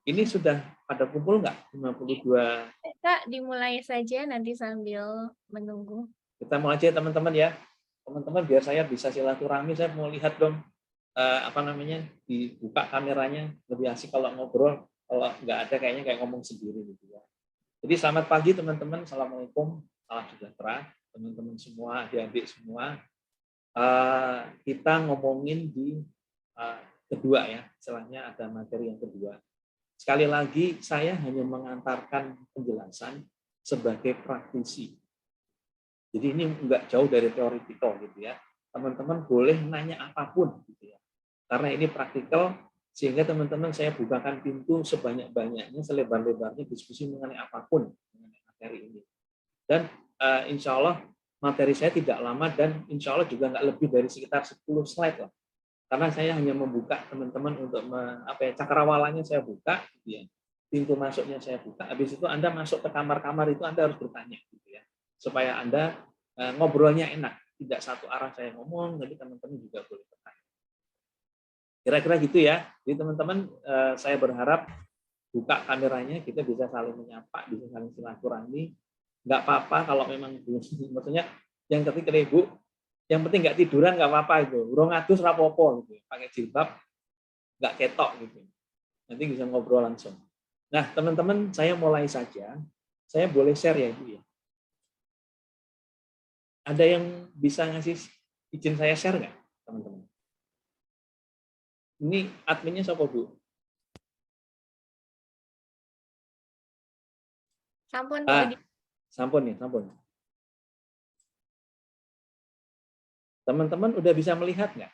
Ini sudah pada kumpul nggak 52? Kak, dimulai saja nanti sambil menunggu. Kita mau aja teman-teman ya. Teman-teman biar saya bisa silaturahmi, saya mau lihat dong apa namanya, dibuka kameranya, lebih asik kalau ngobrol. Kalau nggak ada kayaknya kayak ngomong sendiri gitu ya. Jadi selamat pagi teman-teman, assalamualaikum, salam sejahtera teman-teman semua, adik-adik semua. Kita ngomongin di kedua ya, istilahnya ada materi yang kedua. Sekali lagi saya hanya mengantarkan penjelasan sebagai praktisi. Jadi ini nggak jauh dari teoritikal gitu ya. Teman-teman boleh nanya apapun gitu ya. Karena ini praktikal, sehingga teman-teman saya bukakan pintu sebanyak-banyaknya, selebar-lebarnya diskusi mengenai apapun mengenai materi ini. Dan insya Allah materi saya tidak lama dan insya Allah juga nggak lebih dari sekitar 10 slide lah. Karena saya hanya membuka teman-teman untuk cakrawalanya saya buka, gitu ya. Pintu masuknya saya buka. Habis itu Anda masuk ke kamar-kamar itu Anda harus bertanya, gitu ya, supaya Anda ngobrolnya enak, tidak satu arah saya ngomong, jadi teman-teman juga boleh bertanya. Kira-kira gitu ya. Jadi teman-teman saya berharap buka kameranya, kita bisa saling menyapa, bisa saling silaturahmi. Nggak apa-apa kalau memang maksudnya yang ketika Ibu, yang penting nggak tiduran nggak apa-apa itu. Urung adus rapopo gitu. Pakai jilbab nggak ketok gitu. Nanti bisa ngobrol langsung. Nah, teman-teman, saya mulai saja. Saya boleh share ya, Ibu ya. Ada yang bisa ngasih izin saya share nggak, teman-teman? Ini adminnya siapa, Bu? Sampun, Pak. Sampun nih, sampun. Teman-teman udah bisa melihat nggak?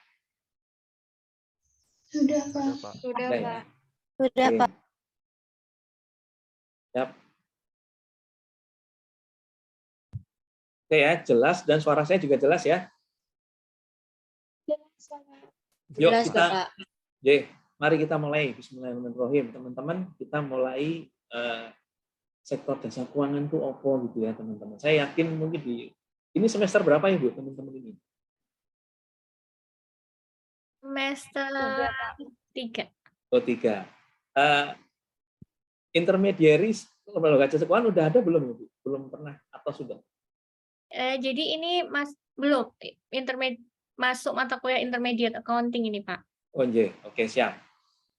Sudah, Pak. Sudah, Oke, Pak. Sudah, oke. Pak. Yap. Oke ya, jelas dan suara saya juga jelas ya. Yuk Jelas, kita, Pak. mari kita mulai. Bismillahirrahmanirrahim. Teman-teman, kita mulai sektor jasa keuangan itu apa gitu ya, teman-teman. Saya yakin mungkin ini semester berapa ya, Bu, teman-teman ini? Semester 3. Oh, 3. Intermediaries lembaga jasa keuangan udah ada belum, Bu? Belum pernah atau sudah? Jadi ini belum masuk mata kuliah intermediate accounting ini, Pak. Oh, iya. Oke, siap.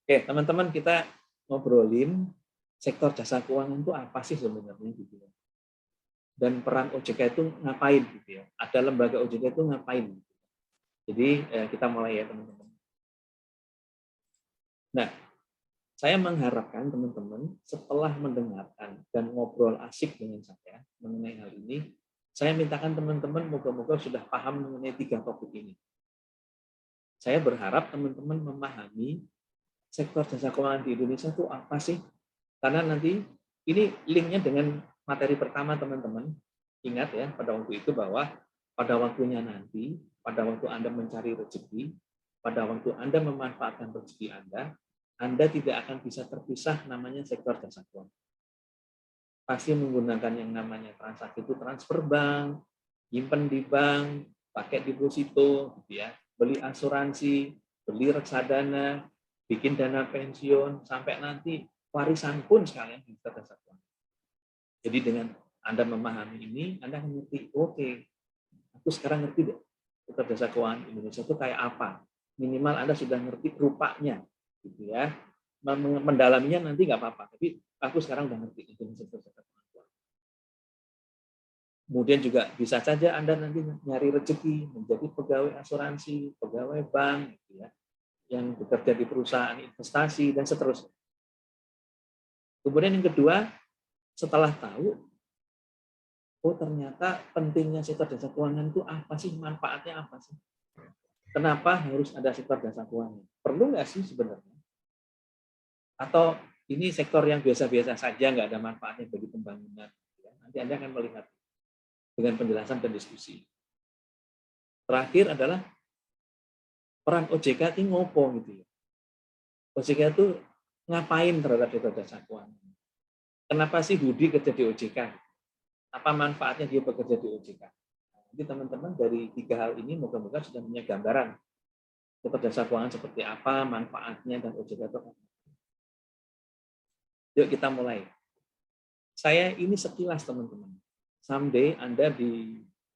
Oke, teman-teman, kita ngobrolin sektor jasa keuangan itu apa sih sebenarnya gitu ya. Dan peran OJK itu ngapain gitu ya. Ada lembaga OJK itu ngapain. Jadi kita mulai ya, teman-teman. Nah, saya mengharapkan teman-teman setelah mendengarkan dan ngobrol asik dengan saya mengenai hal ini, saya mintakan teman-teman moga-moga sudah paham mengenai 3 topik ini. Saya berharap teman-teman memahami sektor jasa keuangan di Indonesia itu apa sih? Karena nanti ini linknya dengan materi pertama teman-teman. Ingat ya pada waktu itu bahwa pada waktunya nanti, pada waktu Anda mencari rezeki, pada waktu Anda memanfaatkan rezeki Anda tidak akan bisa terpisah namanya sektor jasa keuangan. Pasti menggunakan yang namanya transaksi itu transfer bank, nyimpen di bank, pakai deposito, gitu ya, beli asuransi, beli reksadana, bikin dana pensiun, sampai nanti warisan pun sekalian di sektor jasa keuangan. Jadi dengan Anda memahami ini, Anda akan ngerti, oke, aku sekarang ngerti deh, sektor jasa keuangan Indonesia itu kayak apa. Minimal Anda sudah ngerti rupanya, gitu ya. Mendalaminya nanti nggak apa-apa, tapi aku sekarang udah ngerti itu sektor jasa keuangan. Kemudian juga bisa saja Anda nanti nyari rezeki menjadi pegawai asuransi, pegawai bank, gitu ya, yang bekerja di perusahaan investasi dan seterusnya. Kemudian yang kedua, setelah tahu, oh ternyata pentingnya sektor jasa keuangan itu apa sih, manfaatnya apa sih? Kenapa harus ada sektor jasa keuangan? Perlu nggak sih sebenarnya? Atau ini sektor yang biasa-biasa saja, nggak ada manfaatnya bagi pembangunan? Nanti Anda akan melihat dengan penjelasan dan diskusi. Terakhir adalah peran OJK itu ngopo gitu ya. OJK itu ngapain terhadap sektor jasa keuangan? Kenapa sih Budi kerja di OJK? Apa manfaatnya dia bekerja di OJK? Jadi teman-teman dari 3 hal ini moga-moga sudah punya gambaran sektor jasa keuangan seperti apa, manfaatnya, dan OJK itu apa. Yuk kita mulai. Saya ini sekilas teman-teman. Someday Anda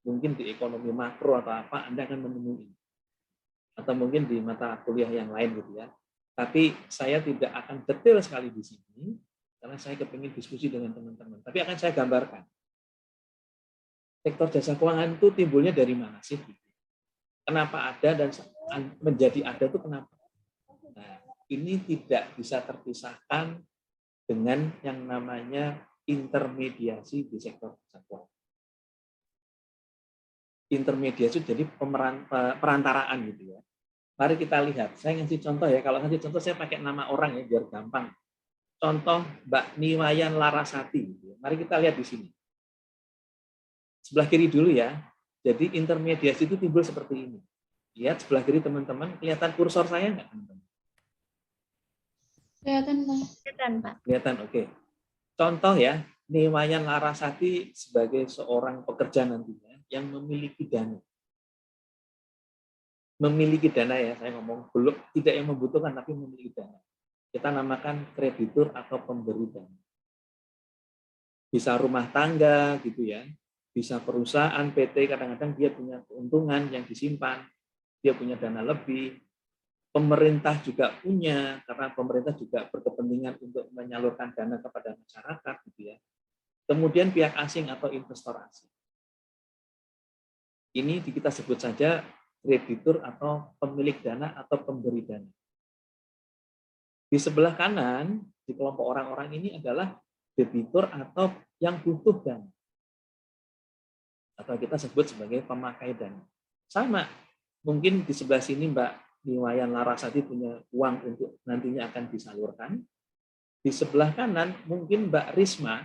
mungkin di ekonomi makro atau apa, Anda akan menemui ini. Atau mungkin di mata kuliah yang lain gitu ya. Tapi saya tidak akan detail sekali di sini, karena saya kepingin diskusi dengan teman-teman. Tapi akan saya gambarkan. Sektor jasa keuangan itu timbulnya dari mana sih? Kenapa ada dan menjadi ada itu kenapa? Nah, ini tidak bisa terpisahkan dengan yang namanya intermediasi di sektor jasa keuangan. Intermediasi jadi perantaraan gitu ya. Mari kita lihat. Saya ngasih contoh ya. Kalau ngasih contoh saya pakai nama orang ya biar gampang. Contoh Mbak Niwayan Larasati. Mari kita lihat di sini. Sebelah kiri dulu ya. Jadi intermediasi itu timbul seperti ini. Lihat sebelah kiri teman-teman. Kelihatan kursor saya nggak teman-teman? Kelihatan, Pak. Kelihatan, Pak. Kelihatan, oke. Contoh ya, Niwayan Larasati sebagai seorang pekerja nantinya yang memiliki dana. Memiliki dana ya, saya ngomong belum tidak yang membutuhkan tapi memiliki dana. Kita namakan kreditur atau pemberi dana. Bisa rumah tangga gitu ya, bisa perusahaan PT, kadang-kadang dia punya keuntungan yang disimpan, dia punya dana lebih. Pemerintah juga punya, karena pemerintah juga berkepentingan untuk menyalurkan dana kepada masyarakat gitu ya. Kemudian pihak asing atau investor asing. Ini kita sebut saja kreditur atau pemilik dana atau pemberi dana. Di sebelah kanan, di kelompok orang-orang ini adalah debitur atau yang butuh dana. Atau kita sebut sebagai pemakai dana. Sama, mungkin di sebelah sini Mbak Niwayan Larasati punya uang untuk nantinya akan disalurkan. Di sebelah kanan, mungkin Mbak Risma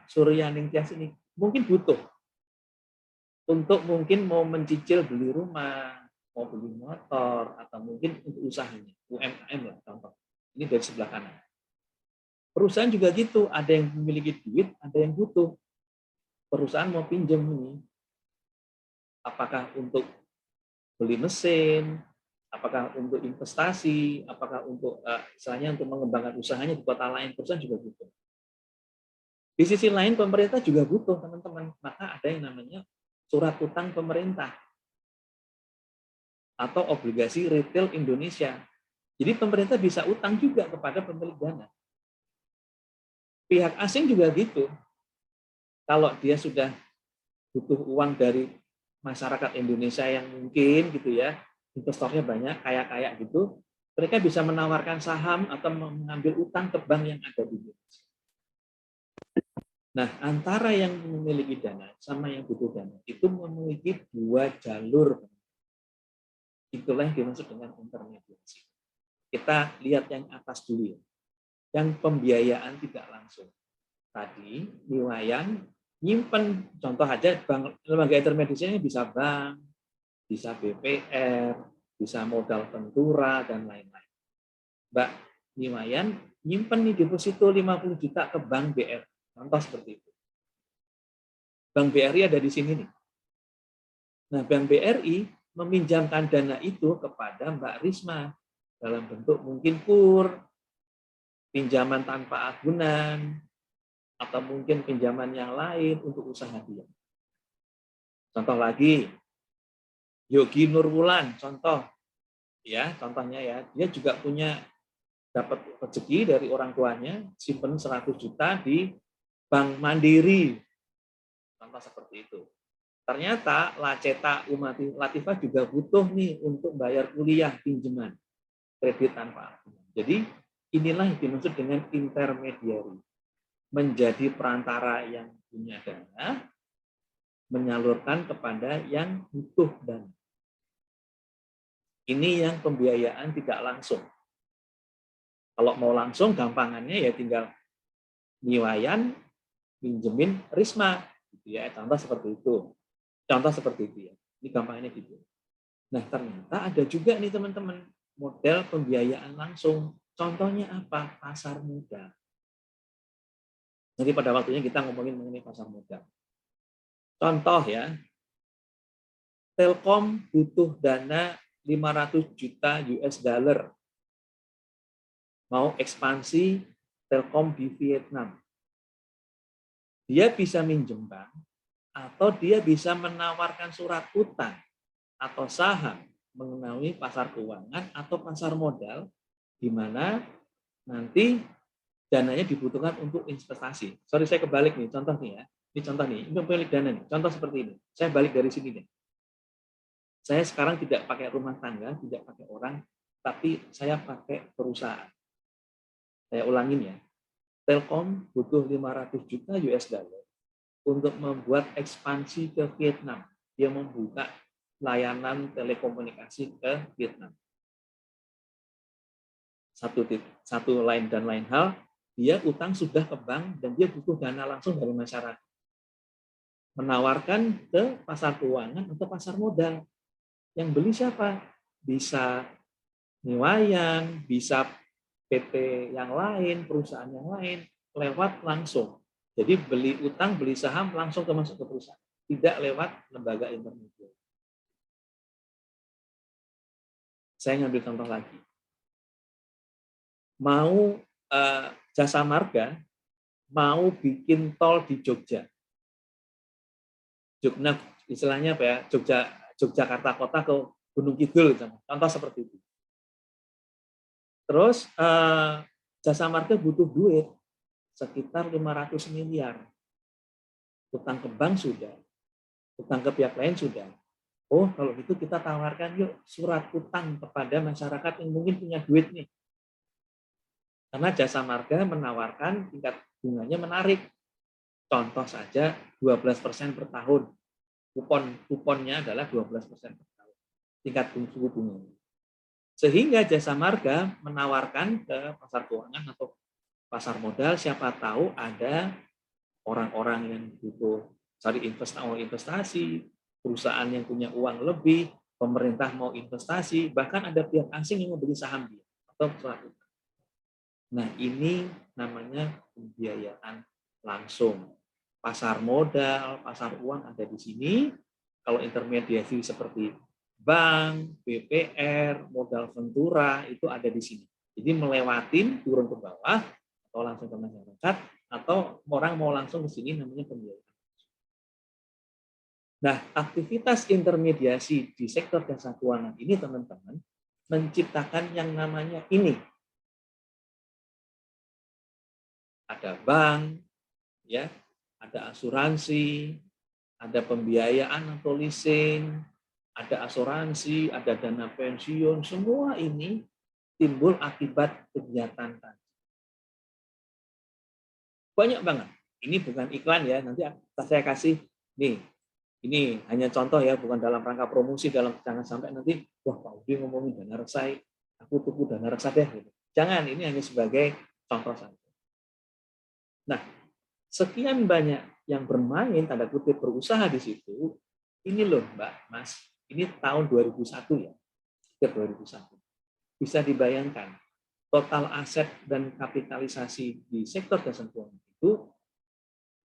Suryaning Tias ini mungkin butuh untuk mungkin mau mencicil beli rumah, mau beli motor, atau mungkin untuk usahanya, UMKM lah contoh. Ini dari sebelah kanan. Perusahaan juga gitu, ada yang memiliki duit, ada yang butuh. Perusahaan mau pinjam ini, apakah untuk beli mesin, apakah untuk investasi, apakah untuk misalnya untuk mengembangkan usahanya di kota lain, perusahaan juga butuh. Di sisi lain pemerintah juga butuh teman-teman, maka ada yang namanya surat utang pemerintah atau obligasi retail Indonesia. Jadi pemerintah bisa utang juga kepada pemilik dana. Pihak asing juga gitu. Kalau dia sudah butuh uang dari masyarakat Indonesia yang mungkin gitu ya, investornya banyak, kaya-kaya gitu, mereka bisa menawarkan saham atau mengambil utang ke bank yang ada di Indonesia. Nah, antara yang memiliki dana sama yang butuh dana itu memiliki dua jalur. Itulah yang dimaksud dengan intermediasi. Kita lihat yang atas dulu ya. Yang pembiayaan tidak langsung. Tadi Niwayan nyimpen, contoh aja bank, lembaga intermediasinya bisa bank, bisa BPR, bisa modal ventura dan lain-lain. Mbak Niwayan nyimpen nih deposito 50 juta ke bank BR. Contoh seperti itu. Bank BRI ada di sini nih. Nah, Bank BRI meminjamkan dana itu kepada Mbak Risma dalam bentuk mungkin kur, pinjaman tanpa agunan, atau mungkin pinjaman yang lain untuk usaha dia. Contoh lagi, Yogi Nurwulan, contoh, ya, contohnya ya, dia juga punya dapat rezeki dari orang tuanya, simpen 100 juta di Bank Mandiri, contoh seperti itu. Ternyata Laceta Umati Latifah juga butuh nih untuk bayar kuliah pinjaman kredit tanpa agunan. Jadi inilah yang dimaksud dengan intermediary, menjadi perantara yang punya dana, menyalurkan kepada yang butuh dana. Ini yang pembiayaan tidak langsung. Kalau mau langsung, gampangannya ya tinggal Niwayan pinjemin Risma, gitu ya. Contoh seperti itu. Contoh seperti itu ya. Ini gampangnya gitu. Nah, ternyata ada juga nih teman-teman model pembiayaan langsung. Contohnya apa? Pasar modal. Jadi pada waktunya kita ngomongin mengenai pasar modal. Contoh ya, Telkom butuh dana 500 juta US dollar. Mau ekspansi Telkom di Vietnam. Dia bisa minjem bank, atau dia bisa menawarkan surat utang atau saham mengenai pasar keuangan atau pasar modal, di mana nanti dananya dibutuhkan untuk investasi. Sorry, saya kebalik nih, contoh nih ya. Ini contoh nih, ini pemilik dana nih. Contoh seperti ini. Saya balik dari sini deh. Saya sekarang tidak pakai rumah tangga, tidak pakai orang, tapi saya pakai perusahaan. Saya ulangin ya. Telkom butuh 500 juta US dollar untuk membuat ekspansi ke Vietnam. Dia membuka layanan telekomunikasi ke Vietnam. Satu lain dan lain hal, dia utang sudah ke bank dan dia butuh dana langsung dari masyarakat. Menawarkan ke pasar keuangan atau pasar modal. Yang beli siapa? Bisa nyewayan, bisa PT yang lain, perusahaan yang lain, lewat langsung. Jadi beli utang, beli saham langsung masuk ke perusahaan, tidak lewat lembaga intermediasi. Saya ngambil contoh lagi. Mau Jasa Marga mau bikin tol di Jogja. Jogja istilahnya apa ya? Yogyakarta kota ke Gunung Kidul, contoh seperti itu. Terus Jasa Marga butuh duit sekitar 500 miliar. Utang ke bank sudah, utang ke pihak lain sudah. Oh, kalau gitu kita tawarkan yuk surat utang kepada masyarakat yang mungkin punya duit nih. Karena Jasa Marga menawarkan tingkat bunganya menarik. Contoh saja 12% per tahun. Kuponnya adalah 12% per tahun. Tingkat suku bunga. Sehingga Jasa Marga menawarkan ke pasar keuangan atau pasar modal, siapa tahu ada orang-orang yang butuh cari investasi, perusahaan yang punya uang lebih, pemerintah mau investasi, bahkan ada pihak asing yang membeli saham dia atau surat utang. Nah, ini namanya pembiayaan langsung. Pasar modal, pasar uang ada di sini. Kalau intermediasi seperti bank, BPR, modal ventura itu ada di sini. Jadi melewatin turun ke bawah atau langsung ke masyarakat atau orang mau langsung ke sini namanya pembiayaan. Nah, aktivitas intermediasi di sektor jasa keuangan ini teman-teman menciptakan yang namanya ini. Ada bank, ya, ada asuransi, ada pembiayaan atau leasing, ada asuransi, ada dana pensiun, semua ini timbul akibat kegiatan tadi. Banyak banget. Ini bukan iklan ya, nanti saya kasih nih. Ini hanya contoh ya, bukan dalam rangka promosi, jangan sampai nanti wah Pak Udi ngomongin dana reksa, aku tuku dana reksa deh gitu. Jangan, ini hanya sebagai contoh saja. Nah, sekian banyak yang bermain tanda kutip berusaha di situ. Ini loh Mbak, Mas, ini tahun 2001 ya. 2001. Bisa dibayangkan total aset dan kapitalisasi di sektor jasa keuangan itu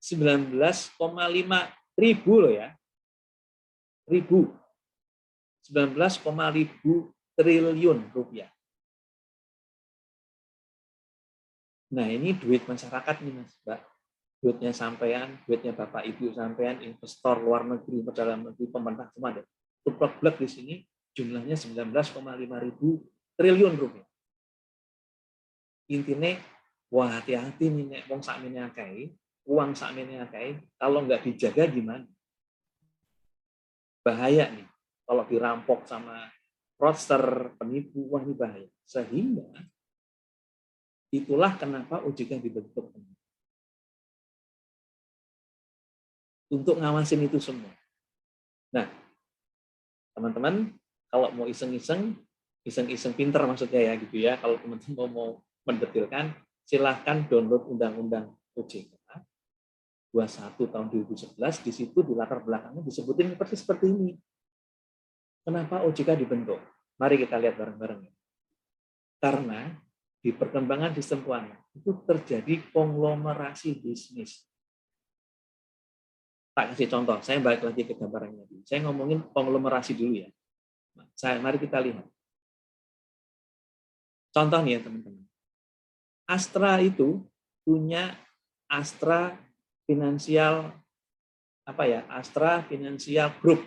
19,5 ribu loh ya. 19,5 triliun rupiah. Nah, ini duit masyarakat nih Mas, Mbak. Duitnya sampean, duitnya Bapak Ibu sampean, investor luar negeri, dalam negeri, pemerintah semua ada. Tuplek-blek di sini jumlahnya 19,5 ribu triliun rupiah. Intinya, wah hati-hati nih wong sakmene akeh, uang sakmene akeh, kalau nggak dijaga gimana? Bahaya nih. Kalau dirampok sama fraudster, penipu, wah ini bahaya. Sehingga itulah kenapa OJK dibentuk. Untuk ngawasin itu semua. Nah, teman-teman, kalau mau iseng-iseng pinter maksudnya ya gitu ya. Kalau teman-teman mau mendetilkan, silahkan download Undang-Undang OJK 21 tahun 2011. Di situ di latar belakangnya disebutin persis seperti ini. Kenapa OJK dibentuk? Mari kita lihat bareng-bareng. Karena di perkembangan sistem keuangan itu terjadi konglomerasi bisnis. Tak kasih contoh, saya balik lagi ke gambarannya. Saya ngomongin konglomerasi dulu ya. Mari kita lihat. Contoh nih ya teman-teman. Astra itu punya Astra Financial Astra Financial Group.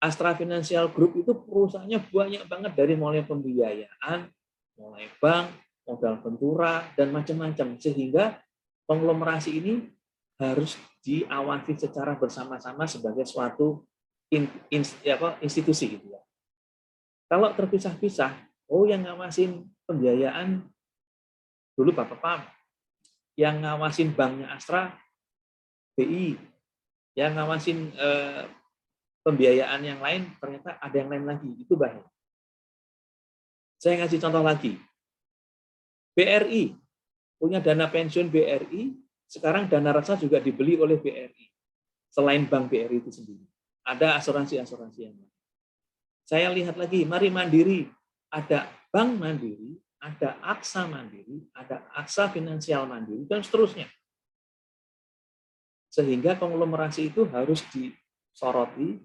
Astra Financial Group itu perusahaannya banyak banget, dari mulai pembiayaan, mulai bank, modal ventura, dan macam-macam. Sehingga konglomerasi ini harus diawasi secara bersama-sama sebagai suatu institusi gitu ya. Kalau terpisah-pisah, yang ngawasin pembiayaan dulu Bapak Pam, yang ngawasin banknya Astra BI, yang ngawasin pembiayaan yang lain ternyata ada yang lain lagi, itu bahaya. Saya ngasih contoh lagi. BRI punya dana pensiun BRI, sekarang dana reksa juga dibeli oleh BRI. Selain bank BRI itu sendiri. Ada asuransi-asuransi yang lain. Saya lihat lagi, mari Mandiri, ada Bank Mandiri, ada Aksa Mandiri, ada Aksa Finansial Mandiri, dan seterusnya. Sehingga konglomerasi itu harus disoroti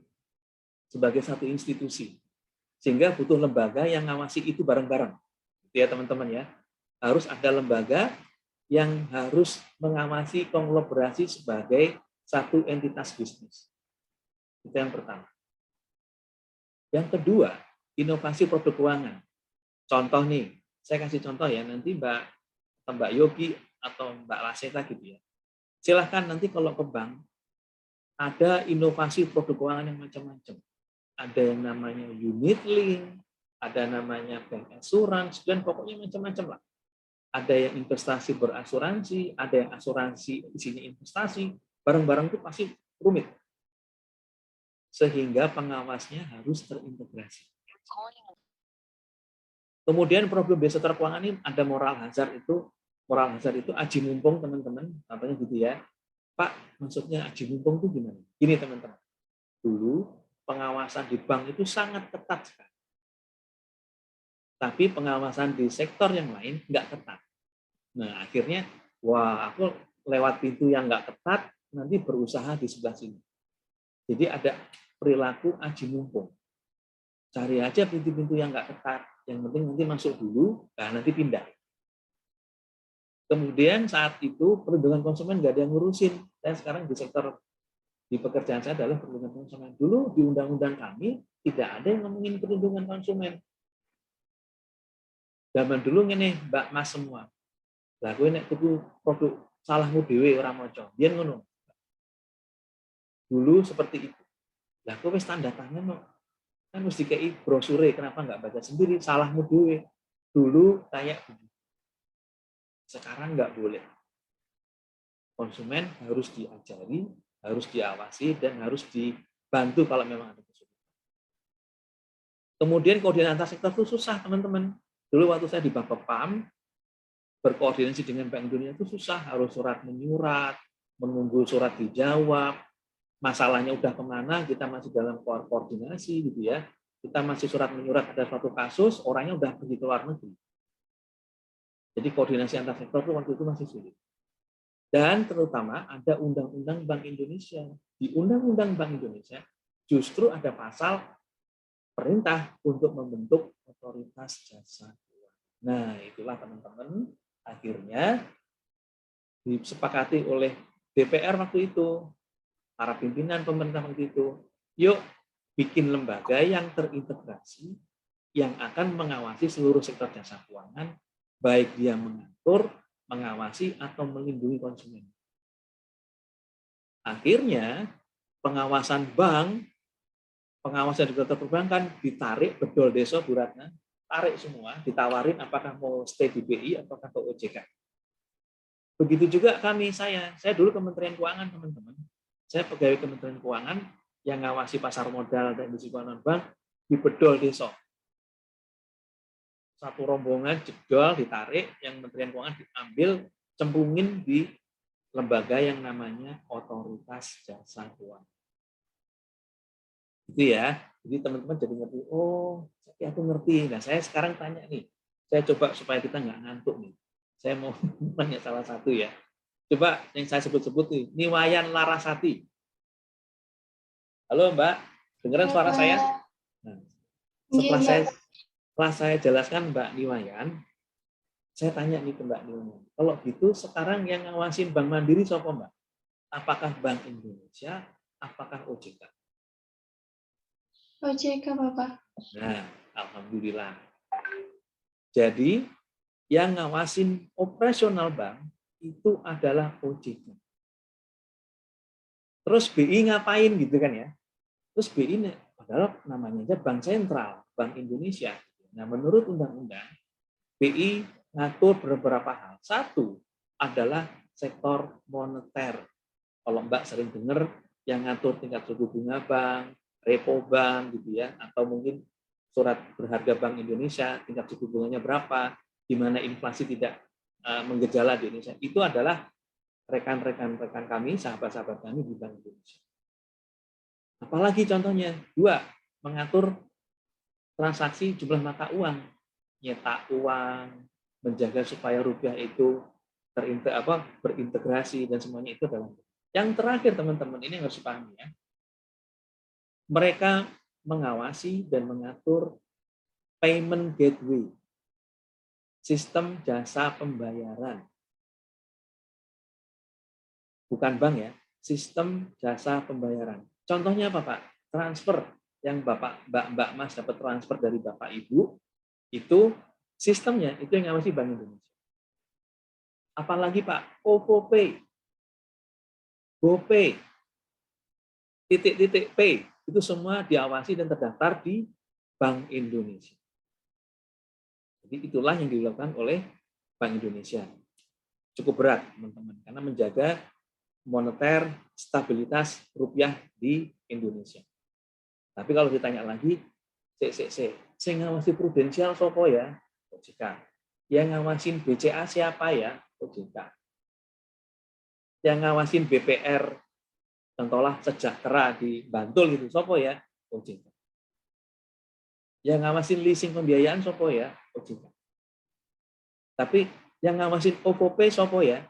sebagai satu institusi. Sehingga butuh lembaga yang ngawasi itu bareng-bareng. Gitu ya teman-teman ya. Harus ada lembaga yang harus mengawasi konglomerasi sebagai satu entitas bisnis. Itu yang pertama. Yang kedua, inovasi produk keuangan. Contoh nih, saya kasih contoh ya, nanti Mbak Yogi atau Mbak Laseta gitu ya. Silahkan nanti kalau ke bank, ada inovasi produk keuangan yang macam-macam. Ada yang namanya unit link, ada namanya bank assurance, dan pokoknya macam-macam lah. Ada yang investasi berasuransi, ada yang asuransi isinya investasi, barang-barang itu pasti rumit. Sehingga pengawasnya harus terintegrasi. Kemudian problem di sektor keuangan ini ada moral hazard itu. Moral hazard itu aji mumpung teman-teman, katanya gitu ya. Pak, maksudnya aji mumpung itu gimana? Gini teman-teman. Dulu pengawasan di bank itu sangat ketat sekali. Tapi pengawasan di sektor yang lain nggak ketat. Nah, akhirnya, aku lewat pintu yang nggak ketat, nanti berusaha di sebelah sini. Jadi ada perilaku aji mumpung. Cari aja pintu-pintu yang nggak ketat, yang penting nanti masuk dulu, nanti pindah. Kemudian saat itu perlindungan konsumen nggak ada yang ngurusin. Saya sekarang di sektor di pekerjaan saya adalah perlindungan konsumen. Dulu di undang-undang kami tidak ada yang ngomongin perlindungan konsumen. Zaman dulu ini Mbak Mas semua. Lah kowe nek tuku produk salahmu dhewe ora maca. Biyen ngono. Dulu seperti itu. Lah kowe wis tanda tangan kok. Kan mesti dikei brosure, kenapa nggak baca sendiri? Salahmu dhewe. Dulu kayak begitu. Sekarang nggak boleh. Konsumen harus diajari, harus diawasi, dan harus dibantu kalau memang ada kesulitan. Kemudian koordinasi antar sektor itu susah, teman-teman. Dulu waktu saya di Bapepam, berkoordinasi dengan Bank Indonesia itu susah, harus surat menyurat, menunggu surat dijawab, masalahnya udah kemana, kita masih dalam koordinasi gitu ya, kita masih surat menyurat ada suatu kasus, orangnya udah pergi ke luar negeri. Jadi koordinasi antar sektor itu waktu itu masih sulit. Dan terutama ada Undang-Undang Bank Indonesia. Di Undang-Undang Bank Indonesia justru ada pasal perintah untuk membentuk otoritas jasa keuangan. Nah, itulah teman-teman, akhirnya disepakati oleh DPR waktu itu, para pimpinan pemerintah waktu itu, yuk bikin lembaga yang terintegrasi, yang akan mengawasi seluruh sektor jasa keuangan, baik dia mengatur, mengawasi, atau melindungi konsumen. Akhirnya, pengawasan bank, pengawasan regulator perbankan ditarik bedol desa Bu Ratna, tarik semua, ditawarin apakah mau stay di BI, apakah ke OJK. Begitu juga kami, saya dulu Kementerian Keuangan, teman-teman. Saya pegawai Kementerian Keuangan yang ngawasi pasar modal dan industri keuangan bank di bedol desa. Satu rombongan jedol ditarik, yang Kementerian Keuangan diambil, cemplungin di lembaga yang namanya Otoritas Jasa Keuangan. Itu ya. Jadi teman-teman jadi ngerti, aku ngerti. Nah, saya sekarang tanya nih, saya coba supaya kita nggak ngantuk nih. Saya mau tanya salah satu ya. Coba yang saya sebut-sebut nih, Niwayan Larasati. Halo Mbak, dengeran suara saya? Nah, setelah saya jelaskan Mbak Niwayan, Saya tanya nih ke Mbak Nilma, kalau gitu sekarang yang ngawasin Bank Mandiri siapa Mbak? Apakah Bank Indonesia, apakah OJK? OJK, Bapak. Nah, alhamdulillah. Jadi yang ngawasin operasional bank itu adalah OJK. Terus BI ngapain gitu kan ya? Terus BI padahal namanya aja Bank Sentral, Bank Indonesia. Nah, menurut undang-undang, BI ngatur beberapa hal. Satu adalah sektor moneter. Kalau Mbak sering dengar yang ngatur tingkat suku bunga bank, repo bank gitu ya, atau mungkin surat berharga Bank Indonesia, tingkat suku bunganya berapa, di mana inflasi tidak menggejala di Indonesia. Itu adalah rekan-rekan kami, sahabat-sahabat kami di Bank Indonesia. Apalagi contohnya, dua, mengatur transaksi jumlah mata uang, nyetak uang, menjaga supaya rupiah itu berintegrasi dan semuanya itu adalah. Yang terakhir teman-teman, ini yang harus dipahami ya. Mereka mengawasi dan mengatur payment gateway, sistem jasa pembayaran. Bukan bank ya, sistem jasa pembayaran. Contohnya apa Pak? Transfer yang Mbak Mas dapat transfer dari Bapak Ibu, itu sistemnya itu yang ngawasi Bank Indonesia. Apalagi Pak, OVO Pay, GoPay, titik-titik Pay, itu semua diawasi dan terdaftar di Bank Indonesia. Jadi itulah yang dilakukan oleh Bank Indonesia. Cukup berat, teman-teman, karena menjaga moneter stabilitas rupiah di Indonesia. Tapi kalau ditanya lagi, saya ngawasi prudensial sopo ya? OJK. Yang ngawasin BCA siapa ya? OJK. Yang ngawasin BPR, contohlah Sejahtera di Bantul gitu, sopo ya? OJK. Yang ngawasin leasing pembiayaan sopo ya? OJK. Tapi yang ngawasin OVO Pay sopo ya?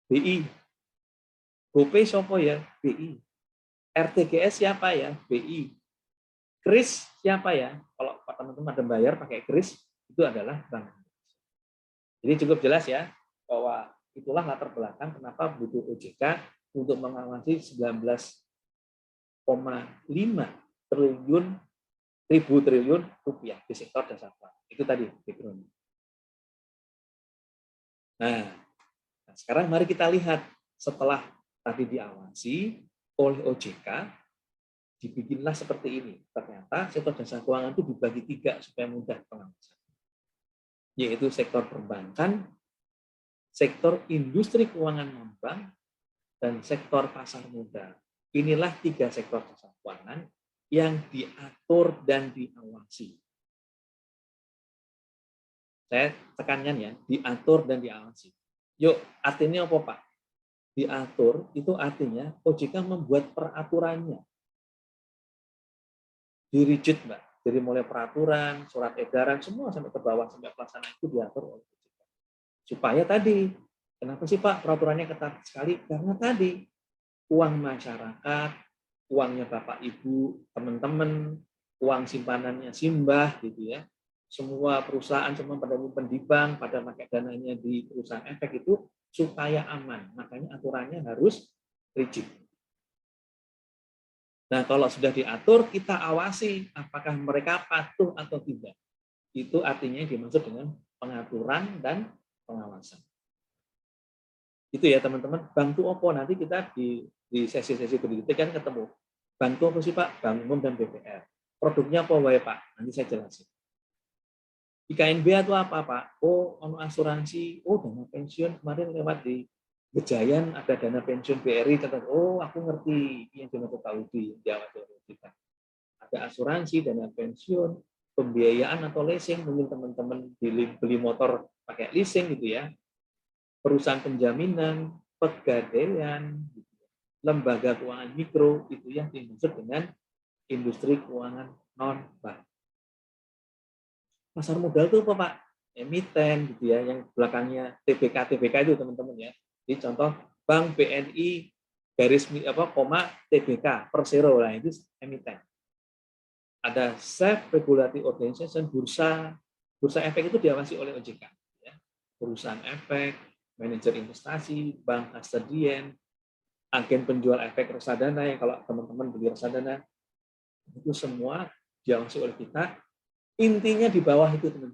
BI. GoPay sopo ya? BI. RTGS siapa ya? BI. Kris siapa ya? Kalau teman-teman ada bayar pakai Kris, itu adalah bank. Jadi cukup jelas ya, bahwa itulah latar belakang kenapa butuh OJK untuk mengawasi 19,5 triliun rupiah di sektor jasa keuangan. Itu tadi background. Nah, sekarang mari kita lihat setelah tadi diawasi oleh OJK, dibikinlah seperti ini. Ternyata sektor jasa keuangan itu dibagi 3 supaya mudah pengawasan. Yaitu sektor perbankan, sektor industri keuangan non-bank, dan sektor pasar modal. Inilah 3 sektor jasa keuangan yang diatur dan diawasi. Saya tekankan ya, diatur dan diawasi. Yuk, artinya apa Pak? Diatur itu artinya OJK membuat peraturannya. Dirigid Mbak, dari mulai peraturan, surat edaran, semua sampai ke bawah, sampai pelaksanaan itu diatur oleh OJK. Supaya tadi, kenapa sih Pak peraturannya ketat sekali? Karena tadi, uang masyarakat, uangnya Bapak Ibu, teman-teman, uang simpanannya Simbah, gitu ya. Semua perusahaan, semua pada nyimpen di bank, pada pakai dananya di perusahaan efek itu, supaya aman. Makanya aturannya harus rigid. Nah, kalau sudah diatur, kita awasi apakah mereka patuh atau tidak. Itu artinya dimaksud dengan pengaturan dan pengawasan. Itu ya teman-teman. Bank itu apa? Nanti kita di sesi-sesi berikutnya kan ketemu. Bank itu apa sih Pak? Bank Umum dan BPR. Produknya apa wae Pak? Nanti saya jelasin. Di KNB itu apa Pak? Oh, ono asuransi. Oh, dana pensiun kemarin lewat di Gejayan ada dana pensiun BRI. Oh, aku ngerti yang dimaksud Pak Udi. Jawab kita. Ada asuransi, dana pensiun, pembiayaan atau leasing. Mungkin teman-teman beli motor pakai leasing gitu ya. Perusahaan penjaminan, pegadaian, lembaga keuangan mikro, itu yang dimaksud dengan industri keuangan non-bank. Pasar modal itu apa Pak? Emiten gitu ya, yang belakangnya TBK itu teman-teman ya. Jadi contoh Bank BNI garis koma TBK Persero, lah itu emiten. Ada Self Regulatory Organization, bursa efek itu diawasi oleh OJK. Ya. perusahaan efek, manajer investasi, bank kastadien, agen penjual efek reksadana, yang kalau teman-teman beli reksadana, itu semua diawasi oleh kita. Intinya di bawah itu, teman.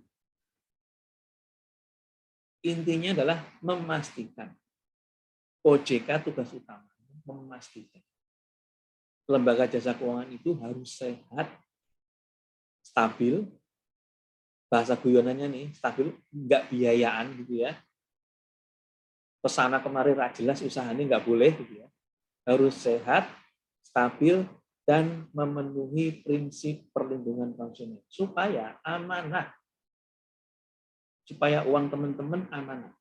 Intinya adalah memastikan. OJK tugas utama memastikan lembaga jasa keuangan itu harus sehat, stabil, bahasa guyonannya nih, stabil, nggak biayaan gitu ya. Pesana kemarin nggak jelas, usahanya nggak boleh gitu ya. Harus sehat, stabil, dan memenuhi prinsip perlindungan konsumen supaya amanah, supaya uang teman-teman amanah.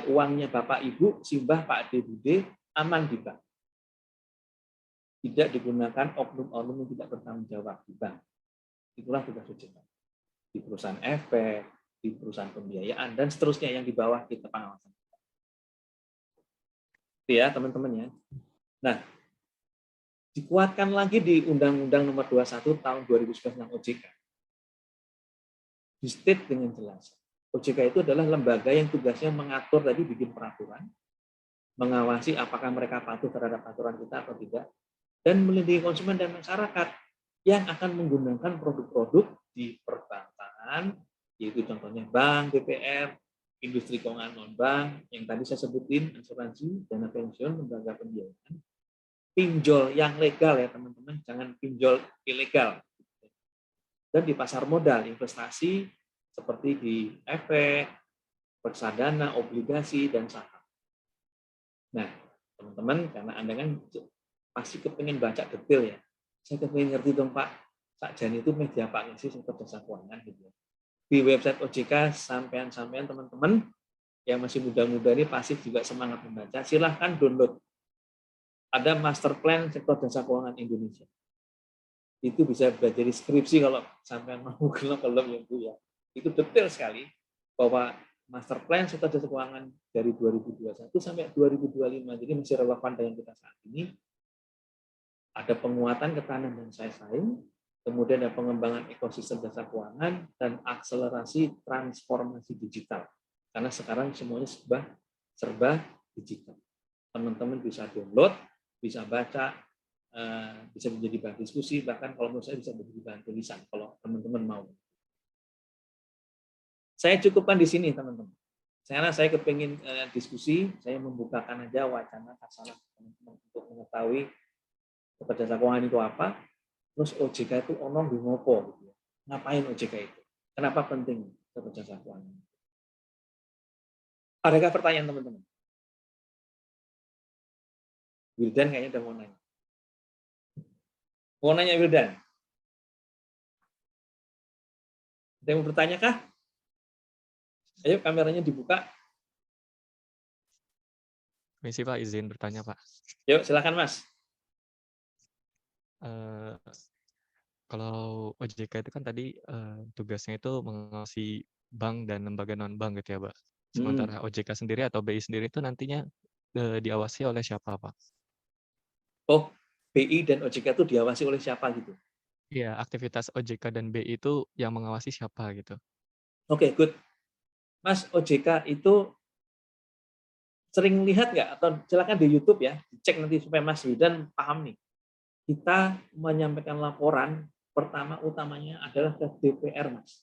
Uangnya Bapak Ibu, Simbah, Pak Ade Bude aman di bank. Tidak digunakan oknum-oknum yang tidak bertanggung jawab di bank. Itulah tugas OJK. Di perusahaan efek, di perusahaan pembiayaan, dan seterusnya yang di bawah kita pengawasan. Itu ya teman-teman ya. Nah, dikuatkan lagi di Undang-Undang Nomor 21 Tahun 2011 tentang OJK. Di state dengan jelas. OJK itu adalah lembaga yang tugasnya mengatur tadi, bikin peraturan, mengawasi apakah mereka patuh terhadap aturan kita atau tidak, dan melindungi konsumen dan masyarakat yang akan menggunakan produk-produk di perbankan, yaitu contohnya bank, BPR, industri keuangan non-bank, yang tadi saya sebutin, asuransi, dana pensiun, lembaga pembiayaan, pinjol yang legal ya teman-teman, jangan pinjol ilegal. Dan di pasar modal, investasi, seperti di efek, reksadana, obligasi, dan saham. Nah, teman-teman, karena Anda kan pasti kepengen baca detail ya. Saya kepengen ngerti dong Pak, sakjane itu media apa sih sektor jasa keuangan gitu. Di website OJK, sampean-sampean teman-teman yang masih muda-muda ini pasti juga semangat membaca. Silahkan download. Ada master plan sektor jasa keuangan Indonesia. Itu bisa belajar skripsi kalau sampean mau, kalau ya Bu ya. Itu detail sekali bahwa master plan sektor jasa keuangan dari 2021 sampai 2025. Jadi masih relevan dengan kita saat ini. Ada penguatan ketahanan dan saing, kemudian ada pengembangan ekosistem jasa keuangan, dan akselerasi transformasi digital. Karena sekarang semuanya serba digital. Teman-teman bisa download, bisa baca, bisa menjadi bahan diskusi, bahkan kalau menurut saya bisa menjadi bahan tulisan, kalau teman-teman mau. Saya cukupkan di sini, teman-teman. Karena saya kepingin diskusi, saya membukakan aja wacana kasalah teman-teman untuk mengetahui jasa keuangan itu apa, terus OJK itu ono di ngopo, gitu ya. Ngapain OJK itu? Kenapa penting jasa keuangan? Adakah pertanyaan teman-teman? Wildan kayaknya udah mau nanya. Mau nanya Wildan? Ada yang mau bertanya kah? Ayo kameranya dibuka. Misi Pak, izin bertanya Pak. Yuk silakan Mas. Kalau OJK itu kan tadi tugasnya itu mengawasi bank dan lembaga non-bank gitu ya Pak. Sementara OJK sendiri atau BI sendiri itu nantinya diawasi oleh siapa Pak? Oh, BI dan OJK itu diawasi oleh siapa gitu? Iya, aktivitas OJK dan BI itu yang mengawasi siapa gitu. Oke, good. Mas, OJK itu sering lihat nggak? Atau silakan di YouTube ya, cek nanti supaya Mas Wildan paham nih. Kita menyampaikan laporan, pertama utamanya adalah ke DPR, Mas.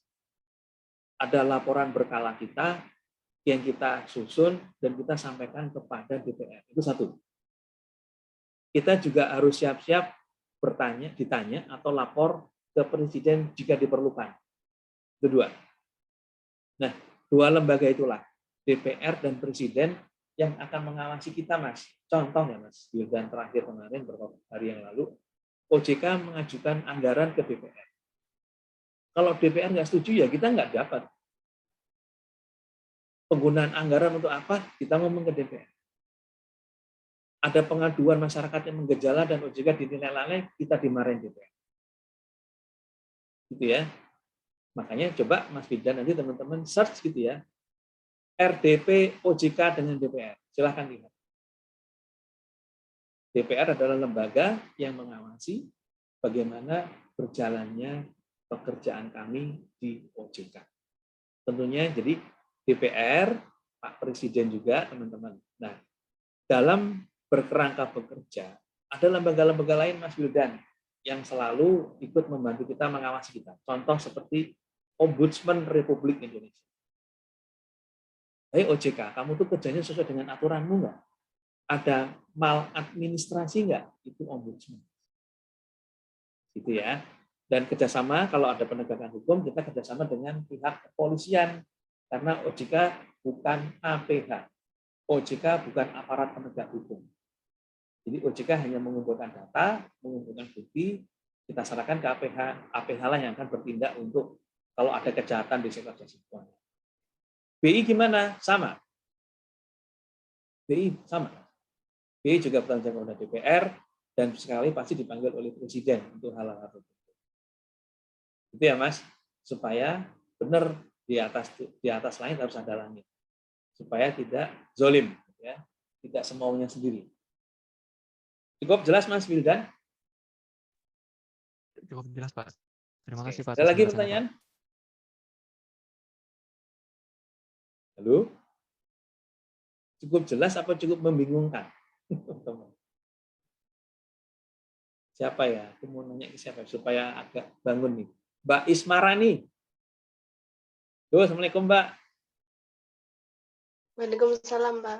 Ada laporan berkala kita yang kita susun dan kita sampaikan kepada DPR. Itu satu. Kita juga harus siap-siap ditanya atau lapor ke Presiden jika diperlukan. Itu dua. Nah, dua lembaga itulah, DPR dan Presiden, yang akan mengawasi kita, Mas. Contohnya, Mas, Wildan terakhir kemarin, beberapa hari yang lalu, OJK mengajukan anggaran ke DPR. Kalau DPR nggak setuju, ya kita nggak dapat. Penggunaan anggaran untuk apa? Kita ngomong ke DPR. Ada pengaduan masyarakat yang menggejala dan OJK dinilai lalai, kita dimarahin DPR. Gitu ya. Makanya coba Mas Wildan nanti teman-teman search gitu ya. RDP OJK dengan DPR. Silahkan lihat. DPR adalah lembaga yang mengawasi bagaimana berjalannya pekerjaan kami di OJK. Tentunya jadi DPR, Pak Presiden juga, teman-teman. Nah, dalam berkerangka bekerja, ada lembaga-lembaga lain, Mas Wildan, yang selalu ikut membantu kita, mengawasi kita. Contoh seperti Ombudsman Republik Indonesia. Hei OJK, kamu tuh kerjanya sesuai dengan aturanmu nggak? Ada maladministrasi nggak? Itu Ombudsman. Gitu ya. Dan kerjasama, kalau ada penegakan hukum, kita kerjasama dengan pihak kepolisian. Karena OJK bukan APH. OJK bukan aparat penegak hukum. Jadi OJK hanya mengumpulkan data, mengumpulkan bukti, kita serahkan ke APH. APH lah yang akan bertindak untuk kalau ada kejahatan di sektor jasa keuangan. BI gimana? Sama. BI sama. BI juga bertanggung jawab oleh DPR dan sekali pasti dipanggil oleh Presiden untuk hal-hal tertentu. Itu ya Mas, supaya benar di atas langit harus ada langit, supaya tidak zolim, ya, tidak semaunya sendiri. Cukup jelas Mas Wildan? Cukup jelas Pak. Terima kasih Pak. Ada atas lagi penjelasannya, pertanyaan? Pak. Halo? Cukup jelas apa cukup membingungkan? Siapa ya? Aku mau nanya ke siapa supaya agak bangun nih. Mbak Ismarani. Halo, Assalamualaikum Mbak. Waalaikumsalam, Pak.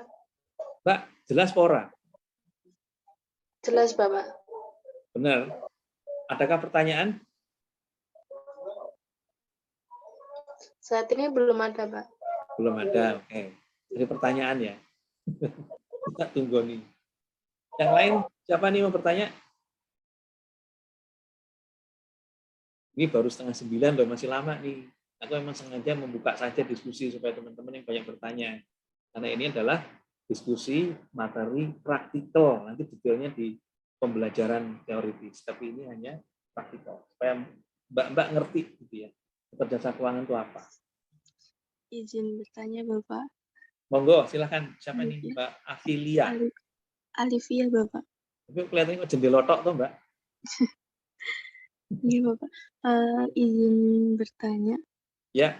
Mbak, jelas pora? Jelas, Bapak. Benar. Adakah pertanyaan? Saat ini belum ada, Pak. Belum ada. Oke. Jadi pertanyaan ya. Kita tunggu nih. Yang lain siapa nih mau bertanya? Ini baru 8:30 loh, masih lama nih. Aku memang sengaja membuka saja diskusi supaya teman-teman yang banyak bertanya. Karena ini adalah diskusi materi praktikal. Nanti detailnya di pembelajaran teoritis. Tapi ini hanya praktikal. Supaya Mbak ngerti gitu ya. Jasa keuangan itu apa? Izin bertanya, Bapak. Monggo, silakan. Siapa nih? Mbak Afilia. Alivia, Bapak. Tapi kelihatannya kok jendelotok tuh, Mbak. Iya, Bapak. Izin bertanya. Ya.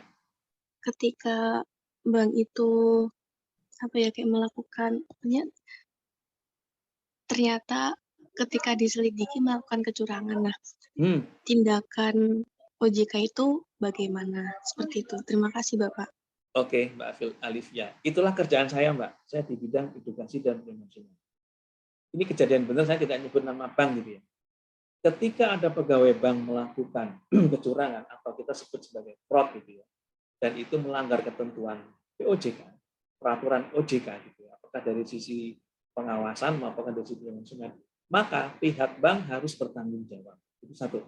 Ketika bank itu kayak melakukan, ternyata ketika diselidiki melakukan kecurangan. Nah, tindakan OJK itu bagaimana? Seperti itu. Terima kasih, Bapak. Oke, Mbak Alivia. Itulah kerjaan saya, Mbak. Saya di bidang edukasi dan promosi. Ini kejadian benar, saya tidak nyebut nama bank gitu ya. Ketika ada pegawai bank melakukan kecurangan atau kita sebut sebagai fraud gitu ya, dan itu melanggar ketentuan POJK, peraturan OJK gitu ya, apakah dari sisi pengawasan maupun dari sisi konsumen, maka pihak bank harus bertanggung jawab. Itu satu.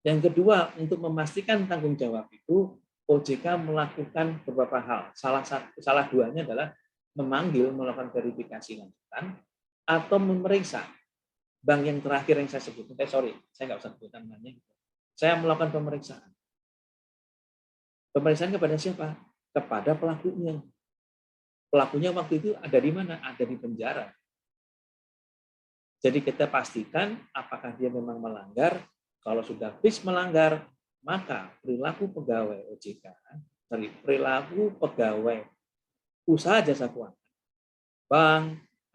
Yang kedua, untuk memastikan tanggung jawab itu, OJK melakukan beberapa hal. Salah duanya adalah memanggil, melakukan verifikasi lanjutan, atau memeriksa. Bank yang terakhir yang saya sebutkan, saya nggak usah sebutkan namanya. Saya melakukan pemeriksaan. Pemeriksaan kepada siapa? Kepada pelakunya. Pelakunya waktu itu ada di mana? Ada di penjara. Jadi kita pastikan apakah dia memang melanggar. Kalau sudah fix melanggar, maka perilaku pegawai OJK, perilaku pegawai usaha jasa keuangan, bank,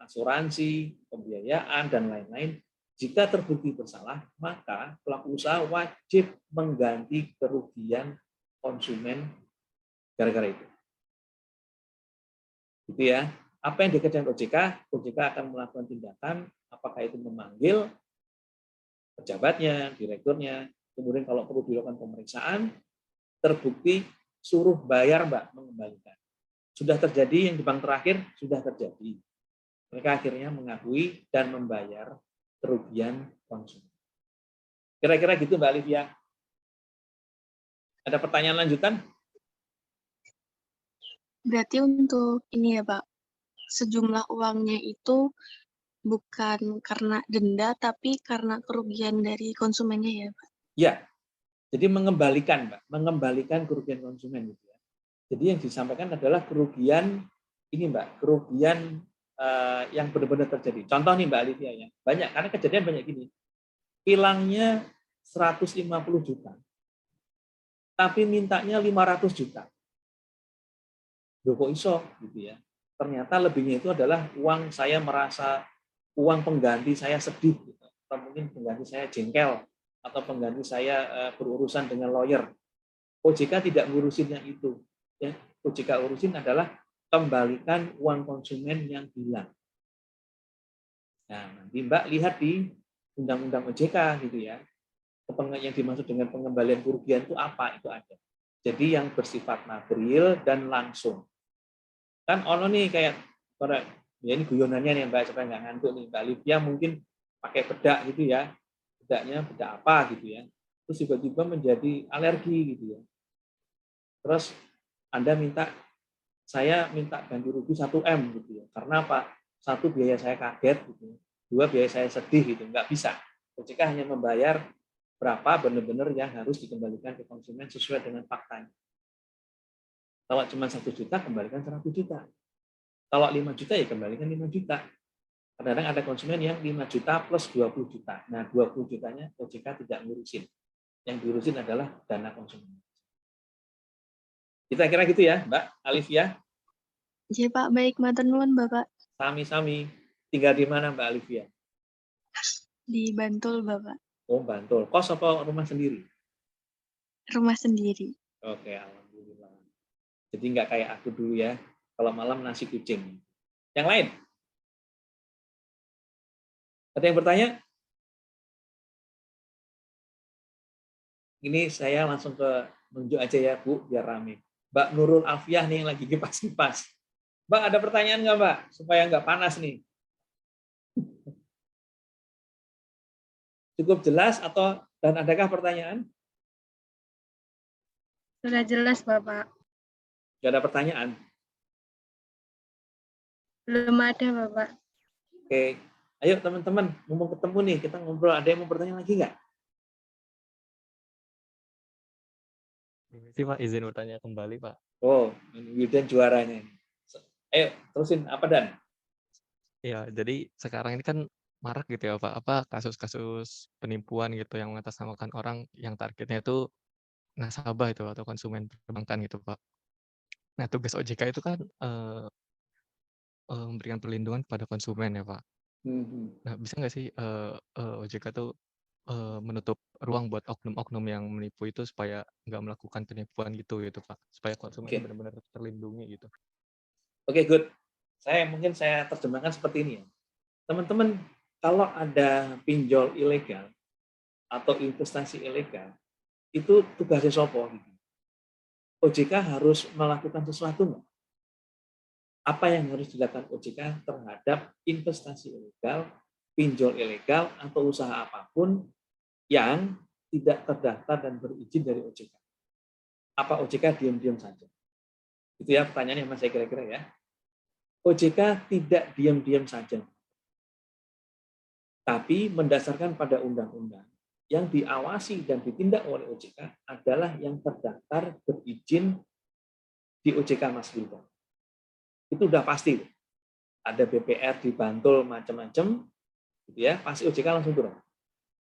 asuransi, pembiayaan, dan lain-lain, jika terbukti bersalah, maka pelaku usaha wajib mengganti kerugian konsumen gara-gara itu. Gitu ya. Apa yang dikerjakan OJK? OJK akan melakukan tindakan, apakah itu memanggil pejabatnya, direkturnya, kemudian kalau perlu dilakukan pemeriksaan, terbukti suruh bayar, Mbak, mengembalikan. Sudah terjadi yang di bank terakhir, sudah terjadi. Mereka akhirnya mengakui dan membayar kerugian konsumen. Kira-kira gitu Mbak Alivia. Ada pertanyaan lanjutan? Berarti untuk ini ya Pak, sejumlah uangnya itu bukan karena denda, tapi karena kerugian dari konsumennya ya Pak? Ya, jadi mengembalikan Mbak, mengembalikan kerugian konsumen. Gitu ya. Jadi yang disampaikan adalah kerugian, ini Mbak, kerugian yang benar-benar terjadi. Contoh nih Mbak Alivia ya, banyak, karena kejadian banyak gini. Hilangnya 150 juta, tapi mintanya 500 juta. Loh kok iso gitu ya. Ternyata lebihnya itu adalah uang saya merasa, uang pengganti saya sedih gitu. Atau mungkin pengganti saya jengkel, atau pengganti saya berurusan dengan lawyer. OJK tidak ngurusin yang itu. Ya. OJK urusin adalah kembalikan uang konsumen yang hilang. Nah, nanti Mbak lihat di Undang-Undang OJK gitu ya. Yang dimaksud dengan pengembalian kerugian itu apa? Itu ada. Jadi yang bersifat material dan langsung. Kan ono nih kayak, ya ini guyonannya nih Mbak, supaya nggak ngantuk nih. Mbak Livia mungkin pakai bedak gitu ya. Bedaknya bedak apa gitu ya. Terus tiba-tiba menjadi alergi gitu ya. Terus Anda saya minta ganti rugi 1M gitu ya. Karena apa? Satu, biaya saya kaget gitu. Dua, biaya saya sedih gitu. Nggak bisa. OJK hanya membayar berapa benar-benar yang harus dikembalikan ke konsumen sesuai dengan faktanya. Kalau cuma 1 juta, kembalikan 100 juta. Kalau 5 juta, ya kembalikan 5 juta. Kadang-kadang ada konsumen yang 5 juta plus 20 juta. Nah, 20 jutanya OJK tidak ngurusin. Yang diurusin adalah dana konsumen. Kira-kira gitu ya, Mbak Alivia? Iya Pak, baik matur nuwun Bapak. Sami-sami. Tinggal di mana Mbak Alivia? Di Bantul Bapak, Oh, Bantul. Kos apa rumah sendiri? rumah sendiri. Oke, alhamdulillah. Jadi nggak kayak aku dulu ya. Kalau malam nasi kucing. Yang lain? Ada yang bertanya? Ini saya langsung ke nunjuk aja ya Bu, biar rame. Mbak Nurul Alfiah nih yang lagi kipas-kipas. Mbak, ada pertanyaan nggak Mbak? Supaya nggak panas nih. Cukup jelas dan adakah pertanyaan? Sudah jelas, Bapak. Nggak ada pertanyaan? Belum ada, Bapak. Oke. Ayo teman-teman, mau ketemu nih, kita ngobrol. Ada yang mau bertanya lagi nggak? Sih Pak, izin bertanya kembali Pak. Oh, ini Wildan juaranya. Ayo, terusin. Apa Dan? Ya, jadi sekarang ini kan marak gitu ya Pak, apa kasus-kasus penipuan gitu yang mengatasnamakan orang yang targetnya itu nasabah itu atau konsumen perbankan gitu Pak. Nah, tugas OJK itu kan memberikan perlindungan kepada konsumen ya Pak. Nah, bisa nggak sih OJK tuh menutup ruang buat oknum-oknum yang menipu itu supaya nggak melakukan penipuan gitu Pak, supaya konsumennya Oke. benar-benar terlindungi gitu. Oke, good. Mungkin saya terjemahkan seperti ini ya. Teman-teman, kalau ada pinjol ilegal atau investasi ilegal, itu tugasnya sopo gitu. OJK harus melakukan sesuatu nggak? Apa yang harus dilakukan OJK terhadap investasi ilegal, pinjol ilegal, atau usaha apapun yang tidak terdaftar dan berizin dari OJK? Apa OJK diam-diam saja? Itu ya pertanyaannya Mas, saya kira-kira ya. OJK tidak diam-diam saja, tapi mendasarkan pada undang-undang yang diawasi dan ditindak oleh OJK adalah yang terdaftar berizin di OJK Mas Wildan. Itu udah pasti. Ada BPR di Bantul macam-macam, gitu ya, pasti OJK langsung turun.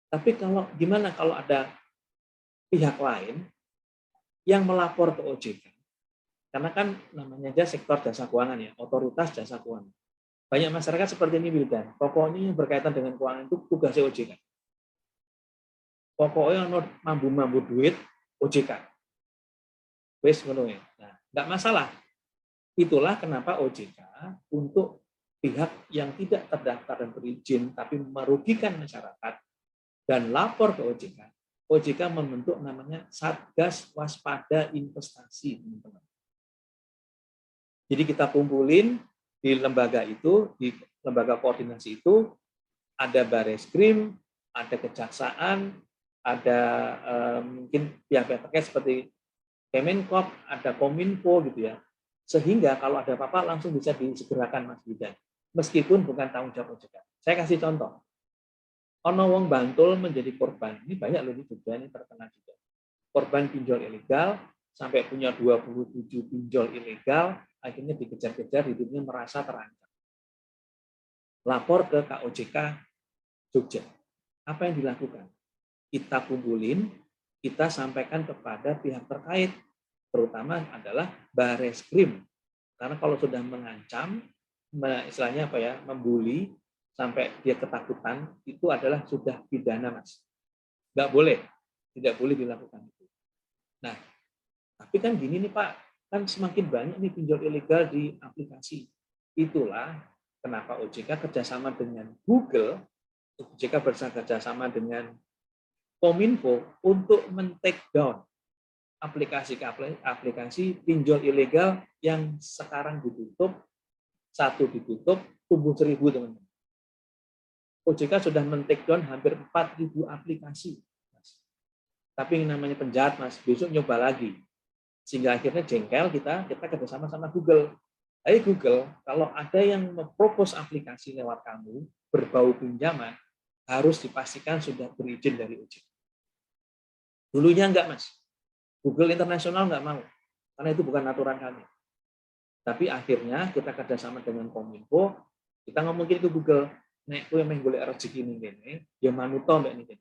Tapi gimana kalau ada pihak lain yang melapor ke OJK? Karena kan namanya aja sektor jasa keuangan ya, otoritas jasa keuangan. Banyak masyarakat seperti ini Wildan, pokoknya yang berkaitan dengan keuangan itu tugasnya OJK. Pokoknya mambu-mambu duit OJK. Wes ngono ya. Nah, enggak masalah. Itulah kenapa OJK untuk pihak yang tidak terdaftar dan berizin tapi merugikan masyarakat dan lapor ke OJK, OJK membentuk namanya Satgas Waspada Investasi, teman-teman. Jadi kita kumpulin di lembaga itu, di lembaga koordinasi itu, ada Bareskrim, ada Kejaksaan, ada mungkin pihak-pihak terkait seperti Kemenkop, ada Kominfo gitu ya. Sehingga kalau ada apa-apa langsung bisa disegerakan Mas Wildan. Meskipun bukan tanggung jawab OJK. Saya kasih contoh. Ono wong Bantul menjadi korban. Ini banyak loh di Jogja ini terkena juga. Korban pinjol ilegal, sampai punya 27 pinjol ilegal, akhirnya dikejar-kejar, hidupnya merasa terancam. Lapor ke KOJK Jogja. Apa yang dilakukan? Kita kumpulin, kita sampaikan kepada pihak terkait, terutama adalah Bareskrim. Karena kalau sudah mengancam, istilahnya apa ya, membuli sampai dia ketakutan, itu adalah sudah pidana, Mas. Nggak boleh, tidak boleh dilakukan itu. Nah, tapi kan gini nih Pak, kan semakin banyak nih pinjol ilegal di aplikasi. Itulah kenapa OJK kerjasama dengan Google, OJK bekerjasama dengan Kominfo untuk men-take down aplikasi pinjol ilegal yang sekarang ditutup, satu ditutup, tumbuh 1000 teman-teman. OJK sudah men-take down hampir 4.000 aplikasi. Mas. Tapi yang namanya penjahat, Mas, besok nyoba lagi. Sehingga akhirnya jengkel kita kerjasama sama Google. Hai Google, kalau ada yang mempropos aplikasi lewat kamu, berbau pinjaman, harus dipastikan sudah berizin dari OJK. Dulunya enggak, Mas. Google internasional enggak mau, karena itu bukan aturan kami. Tapi akhirnya kita kerjasama dengan Kominfo, kita ngomongin ke Google, nek kowe meh golek rezeki ning kene, ya manuto mbek niki.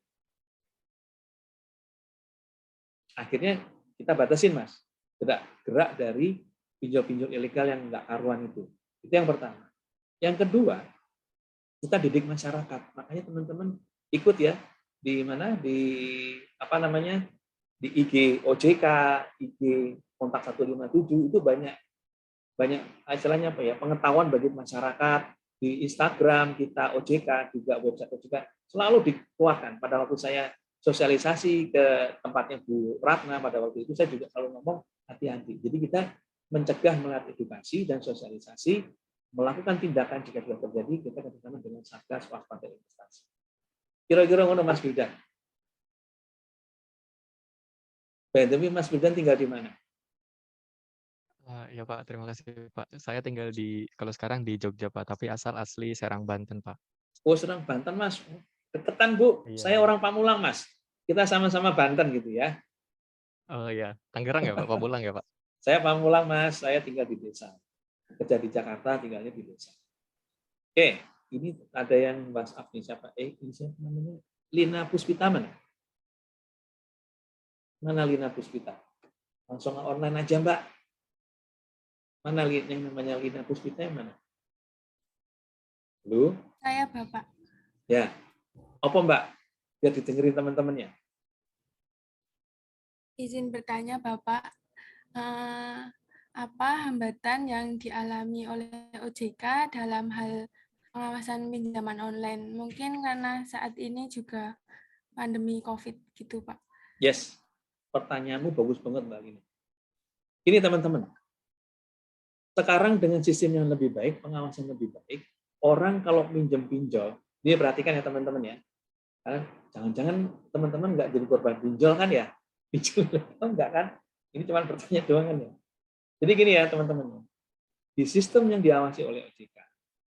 Akhirnya kita batasin, Mas. Gerak dari pinjol-pinjol ilegal yang enggak karuan itu. Itu yang pertama. Yang kedua, kita didik masyarakat. Makanya teman-teman ikut ya di mana, di apa namanya, di IG OJK, IG kontak 157 itu banyak istilahnya apa ya, pengetahuan bagi masyarakat. Di Instagram kita OJK, juga website OJK selalu dikeluarkan. Pada waktu saya sosialisasi ke tempatnya Bu Ratna pada waktu itu, saya juga selalu ngomong hati-hati. Jadi kita mencegah melalui edukasi dan sosialisasi, melakukan tindakan jika sudah terjadi, kita kerjasama dengan Satgas Waspada Investasi. Kira-kira ngono Mas Bildan. Pandemi Mas Bildan tinggal di mana? Ya Pak, terima kasih Pak. Saya tinggal kalau sekarang di Jogja Pak, tapi asal asli Serang, Banten Pak. Oh, Serang, Banten Mas. Deketan Bu, Iya. Saya orang Pamulang Mas. Kita sama-sama Banten gitu ya. Oh iya, Tangerang ya Pak, Pamulang ya Pak? Saya Pamulang Mas, saya tinggal di desa. Kerja di Jakarta, tinggalnya di desa. Oke, ini ada yang WhatsApp nih, siapa? Ini siapa namanya? Lina Puspita mana? Mana Lina Puspita? Langsung online aja Mbak. Mana yang namanya Lina Puspita yang mana? Halo? Saya Bapak. Ya. Apa Mbak? Biar didengerin teman-temannya. Izin bertanya Bapak, apa hambatan yang dialami oleh OJK dalam hal pengawasan pinjaman online? Mungkin karena saat ini juga pandemi COVID gitu Pak. Yes. Pertanyaanmu bagus banget Mbak Lina. Ini teman-teman. Sekarang dengan sistem yang lebih baik, pengawasan lebih baik, orang kalau minjem pinjol, dia perhatikan ya teman-teman ya. Karena jangan-jangan teman-teman nggak jadi korban pinjol kan ya? Pinjol enggak kan? Ini cuma pertanyaan doang kan ya. Jadi gini ya teman-teman. Di sistem yang diawasi oleh OJK,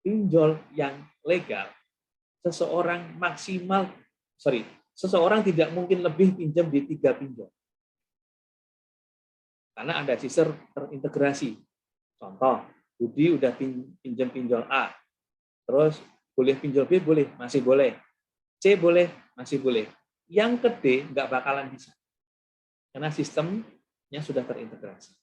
pinjol yang legal, seseorang tidak mungkin lebih pinjam di 3 pinjol. Karena ada sistem terintegrasi. Contoh, Budi udah pinjam pinjol A, terus boleh pinjol B, boleh, masih boleh. C boleh, masih boleh. Yang ke D nggak bakalan bisa. Karena sistemnya sudah terintegrasi.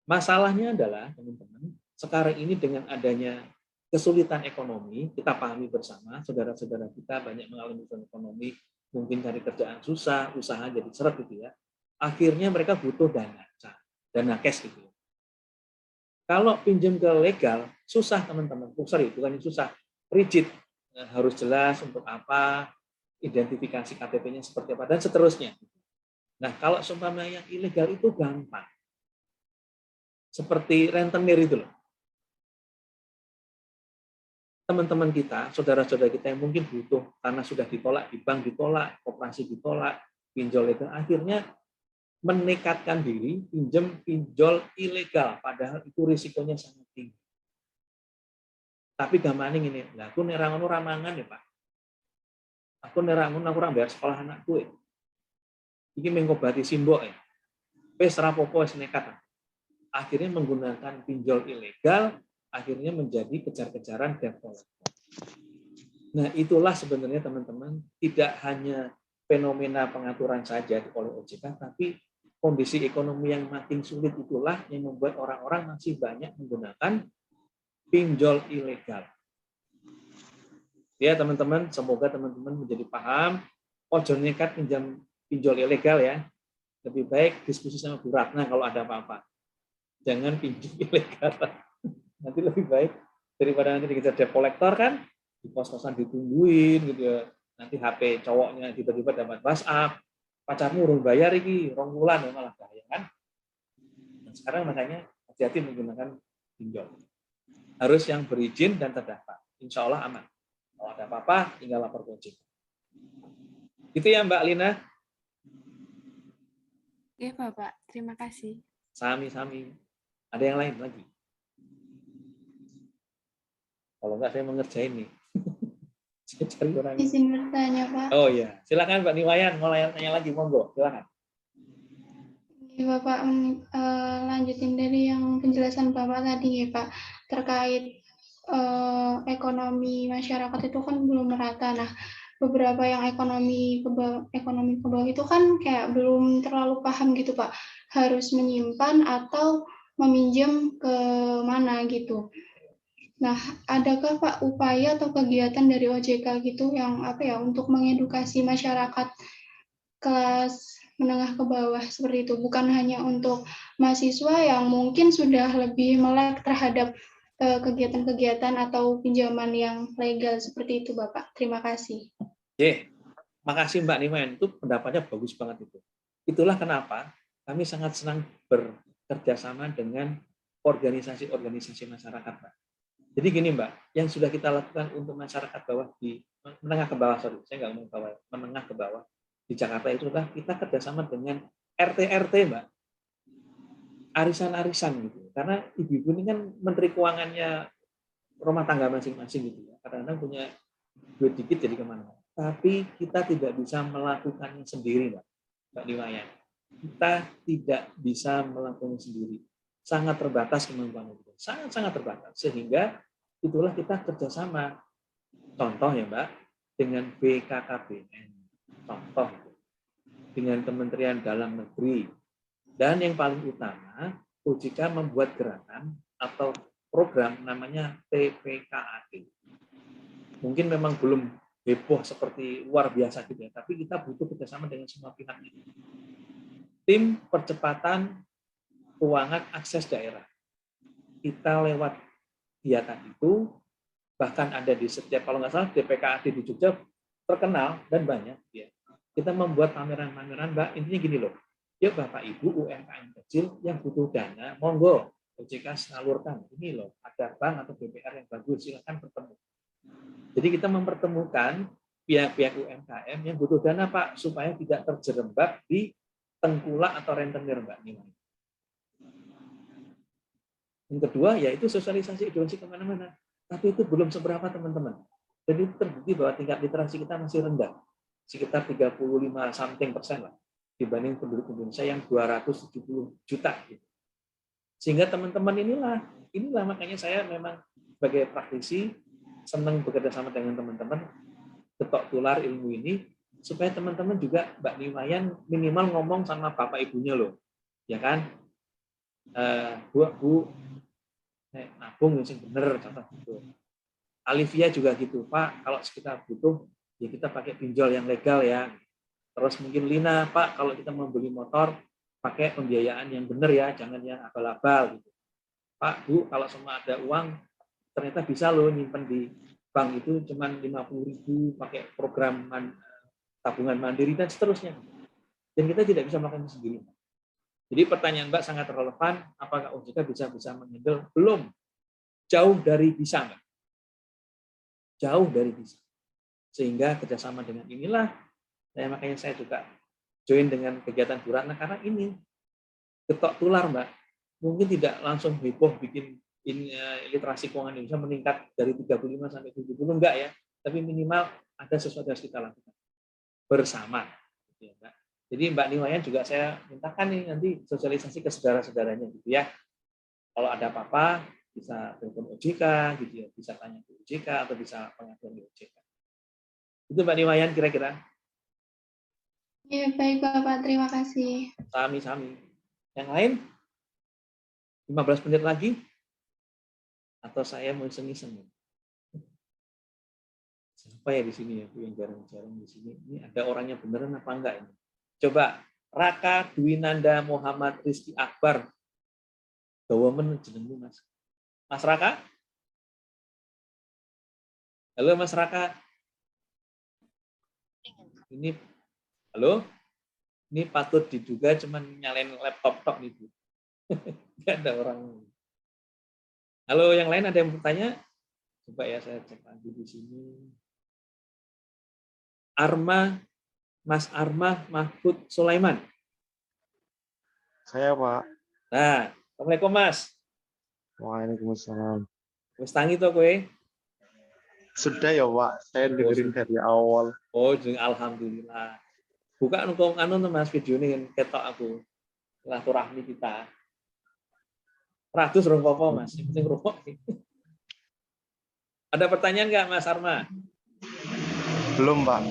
Masalahnya adalah, teman-teman, sekarang ini dengan adanya kesulitan ekonomi, kita pahami bersama, saudara-saudara kita banyak mengalami kesulitan ekonomi, mungkin cari kerjaan susah, usaha jadi seret gitu ya. Akhirnya mereka butuh dana cash gitu. Kalau pinjam ke legal, susah teman-teman. Bukan susah, rigid. Harus jelas untuk apa, identifikasi KTP-nya seperti apa, dan seterusnya. Nah, kalau seumpama yang ilegal itu gampang. Seperti rentenir itu loh. Teman-teman kita, saudara-saudara kita yang mungkin butuh, karena sudah ditolak, di bank ditolak, koperasi ditolak, pinjol legal, akhirnya menekatkan diri pinjam pinjol ilegal, padahal itu risikonya sangat tinggi. Tapi gamane ngene, lah aku nek ngono ramangan ya, Pak. Aku nek ngono aku ora bayar sekolah anakku. Iki mengobati simbok ya. Wis rapopo wis nekat. Akhirnya menggunakan pinjol ilegal, akhirnya menjadi kejar-kejaran debt collector. Nah, itulah sebenarnya teman-teman, tidak hanya fenomena pengaturan saja oleh OJK, tapi kondisi ekonomi yang makin sulit itulah yang membuat orang-orang masih banyak menggunakan pinjol ilegal. Ya teman-teman, semoga teman-teman menjadi paham. Ojo nekat pinjam pinjol ilegal ya. Lebih baik diskusi sama Bu Ratna kalau ada apa-apa. Jangan pinjam ilegal. Nanti lebih baik daripada nanti dikejar debt collector kan, di pos-posan ditungguin gitu ya. Nanti HP cowoknya tiba-tiba dapat WhatsApp, pacarmu urung bayar iki, 2 bulan ya malah bahaya kan. Nah, sekarang makanya hati-hati menggunakan pinjol. Harus yang berizin dan terdaftar. Insya Allah aman. Kalau ada apa-apa, tinggal lapor ke OJK. Gitu ya Mbak Lina. Oke, Bapak. Terima kasih. Sami-sami. Ada yang lain lagi? Kalau enggak saya mengerjain nih. Saya cari orang. Izin bertanya, Pak. Oh iya, silakan Mbak Niwayan, mau tanya lagi, monggo, silakan. Ini Bapak lanjutin dari yang penjelasan Bapak tadi ya Pak, terkait ekonomi masyarakat itu kan belum merata. Nah, beberapa yang ekonomi ke bawah itu kan kayak belum terlalu paham gitu Pak, harus menyimpan atau meminjam ke mana gitu. Nah, adakah Pak upaya atau kegiatan dari OJK gitu yang untuk mengedukasi masyarakat kelas menengah ke bawah seperti itu, bukan hanya untuk mahasiswa yang mungkin sudah lebih melek terhadap kegiatan-kegiatan atau pinjaman yang legal seperti itu, Bapak. Terima kasih. Makasih Mbak Niwayan, itu pendapatnya bagus banget itu. Itulah kenapa kami sangat senang bekerja sama dengan organisasi-organisasi masyarakat, Mbak. Jadi gini Mbak, yang sudah kita lakukan untuk masyarakat bawah di menengah ke bawah, saya nggak ngomong bawah, menengah ke bawah di Jakarta itu adalah kita kerjasama dengan RT-RT Mbak, arisan-arisan gitu. Karena ibu-ibu ini kan menteri keuangannya rumah tangga masing-masing gitu ya. Kadang-kadang punya duit dikit jadi kemana. Tapi kita tidak bisa melakukannya sendiri Mbak Niwayan. Kita tidak bisa melakukannya sendiri. Sangat terbatas kemampuan itu. Sangat-sangat terbatas. Sehingga itulah kita kerjasama. Contoh ya Mbak, dengan BKKBN. Contoh. Dengan Kementerian Dalam Negeri. Dan yang paling utama, OJK membuat gerakan atau program namanya TPKAD. Mungkin memang belum heboh seperti luar biasa gitu ya, tapi kita butuh kerjasama dengan semua pihak ini. Tim percepatan keuangan akses daerah. Kita lewat kegiatan itu, bahkan ada di setiap, kalau nggak salah, TPKAD di Jogja terkenal dan banyak. Ya. Kita membuat pameran-pameran, Mbak, intinya gini loh, ya Bapak Ibu UMKM kecil yang butuh dana, monggo, OJK salurkan. Ini loh, ada bank atau BPR yang bagus, silakan bertemu. Jadi kita mempertemukan pihak-pihak UMKM yang butuh dana, Pak, supaya tidak terjerembab di tengkulak atau rentenir, Mbak Nima. Yang kedua, yaitu sosialisasi edukasi kemana-mana. Tapi itu belum seberapa, teman-teman. Jadi terbukti bahwa tingkat literasi kita masih rendah. Sekitar 35% lah. Dibanding penduduk Indonesia yang 270 juta. Sehingga teman-teman inilah makanya saya memang sebagai praktisi, senang bekerja sama dengan teman-teman, ketok tular ilmu ini, supaya teman-teman juga, Mbak Niwayan, minimal ngomong sama bapak ibunya loh. Ya kan? Bu, nabung yang bener, contoh gitu. Alivia juga gitu, Pak, kalau kita butuh, ya kita pakai pinjol yang legal ya. Terus mungkin Lina, Pak, kalau kita membeli motor, pakai pembiayaan yang benar ya, jangan yang abal-abal gitu. Pak, Bu, kalau semua ada uang, ternyata bisa loh nyimpen di bank itu cuma 50.000 pakai program tabungan mandiri dan seterusnya. Dan kita tidak bisa melakukan sendiri. Jadi pertanyaan Mbak sangat relevan, apakah OJK bisa menghandle? Belum. Jauh dari bisa, Mbak. Jauh dari bisa. Sehingga kerjasama dengan inilah, makanya saya juga join dengan kegiatan Bu Ratna, karena ini ketok tular, Mbak. Mungkin tidak langsung heboh bikin literasi keuangan Indonesia meningkat dari 35 sampai 70, enggak ya. Tapi minimal ada sesuatu yang harus kita lakukan bersama. Jadi Mbak Niwayan juga saya mintakan nih nanti sosialisasi ke saudara-saudaranya gitu ya. Kalau ada apa-apa bisa telepon OJK gitu ya, bisa tanya ke OJK atau bisa pengaduan di OJK. Itu Mbak Niwayan kira-kira. Ya, baik Bapak, terima kasih. Sami-sami. Yang lain? 15 menit lagi? Atau saya mau iseng-iseng? Siapa ya di sini ya, Bu, yang jarang-jarang di sini? Ini ada orangnya beneran apa enggak ini? Coba, Raka Dwinanda Muhammad Rizky Akbar. Gawamen jenengmu, Mas. Mas Raka? Halo, Mas Raka. Ini, halo? Ini patut diduga cuman nyalain laptop tok nih, Bu. Nggak ada orang. Halo, yang lain ada yang bertanya? Coba ya saya cek lagi di sini. Mas Arma Mahfud Sulaiman. Saya, Pak. Nah, Assalamualaikum Mas. Waalaikumsalam. Wis tangi to kowe? Sudah ya, Pak. Saya dengerin dari awal. Oh, alhamdulillah. Buka anu Mas video ini ketok aku. Silaturahmi kita. Ratus rong popo Mas, yang penting rokok. Ada pertanyaan nggak Mas Arma? Belum, Pak.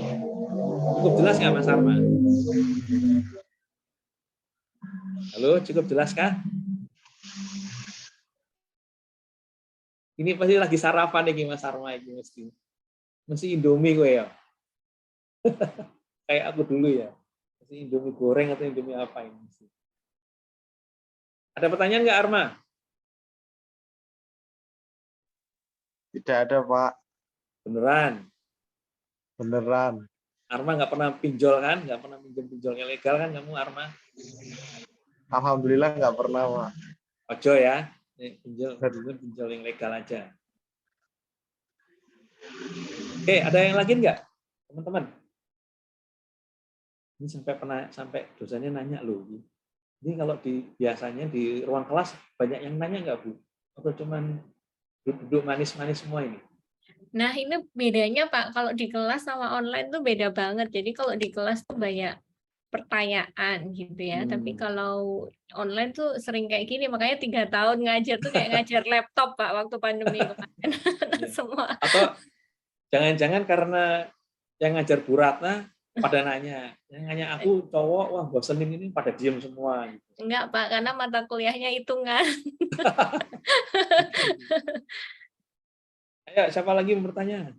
Cukup jelas nggak Mas Arma? Halo, cukup jelas kah? Ini pasti lagi sarapan nih Mas Arma ini mesti. Mesti Indomie gue ya. Kayak aku dulu ya. Mesti Indomie goreng atau Indomie apa ini mesti. Ada pertanyaan nggak Arma? Tidak ada, Pak. Beneran? Beneran. Arma nggak pernah pinjol kan? Nggak pernah pinjol ilegal kan kamu Arma? Alhamdulillah nggak pernah, Pak. Ojo ya. Pinjol yang legal aja. Oke, ada yang lagi nggak, teman-teman? Ini sampai dosennya nanya loh. Ini kalau biasanya di ruang kelas banyak yang nanya nggak Bu? Atau cuman duduk manis-manis semua ini? Nah, ini bedanya Pak, kalau di kelas sama online tuh beda banget. Jadi kalau di kelas tuh banyak pertanyaan gitu ya. Tapi kalau online tuh sering kayak gini, makanya 3 tahun ngajar tuh kayak ngajar laptop Pak waktu pandemi kemarin. Semua. Atau jangan-jangan karena yang ngajar Bu Ratna pada nanya, yang nanya aku cowok, wah bosenin ini pada diem semua. Gitu. Enggak Pak, karena mata kuliahnya hitungan. Ayo, siapa lagi mau bertanya?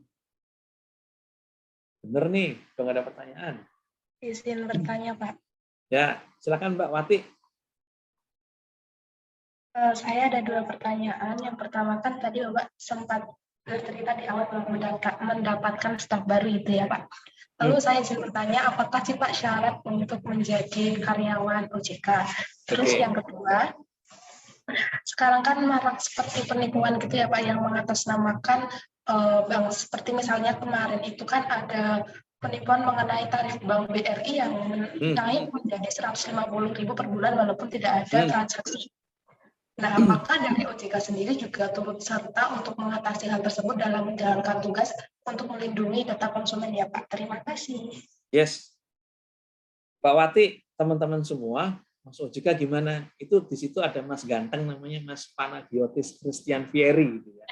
Bener nih, udah nggak ada pertanyaan. Izin bertanya, Pak. Ya, silakan Mbak Wati. Saya ada 2 pertanyaan. Yang pertama kan tadi Bapak sempat bercerita di awal mendapatkan staf baru itu ya, Pak. Lalu saya izin bertanya, apakah sih Pak syarat untuk menjadi karyawan OJK? Terus yang kedua, sekarang kan marak seperti penipuan gitu ya Pak, yang mengatasnamakan bank, seperti misalnya kemarin itu kan ada penipuan mengenai tarif Bank BRI yang naik menjadi 150.000 per bulan walaupun tidak ada transaksi. Nah, apakah dari OJK sendiri juga turut serta untuk mengatasi hal tersebut dalam menjalankan tugas untuk melindungi data konsumen ya Pak? Terima kasih. Yes. Pak Wati, teman-teman semua, Mas OJK gimana? Itu di situ ada Mas ganteng namanya Mas Panagiotis Christian Vieri gitu ya.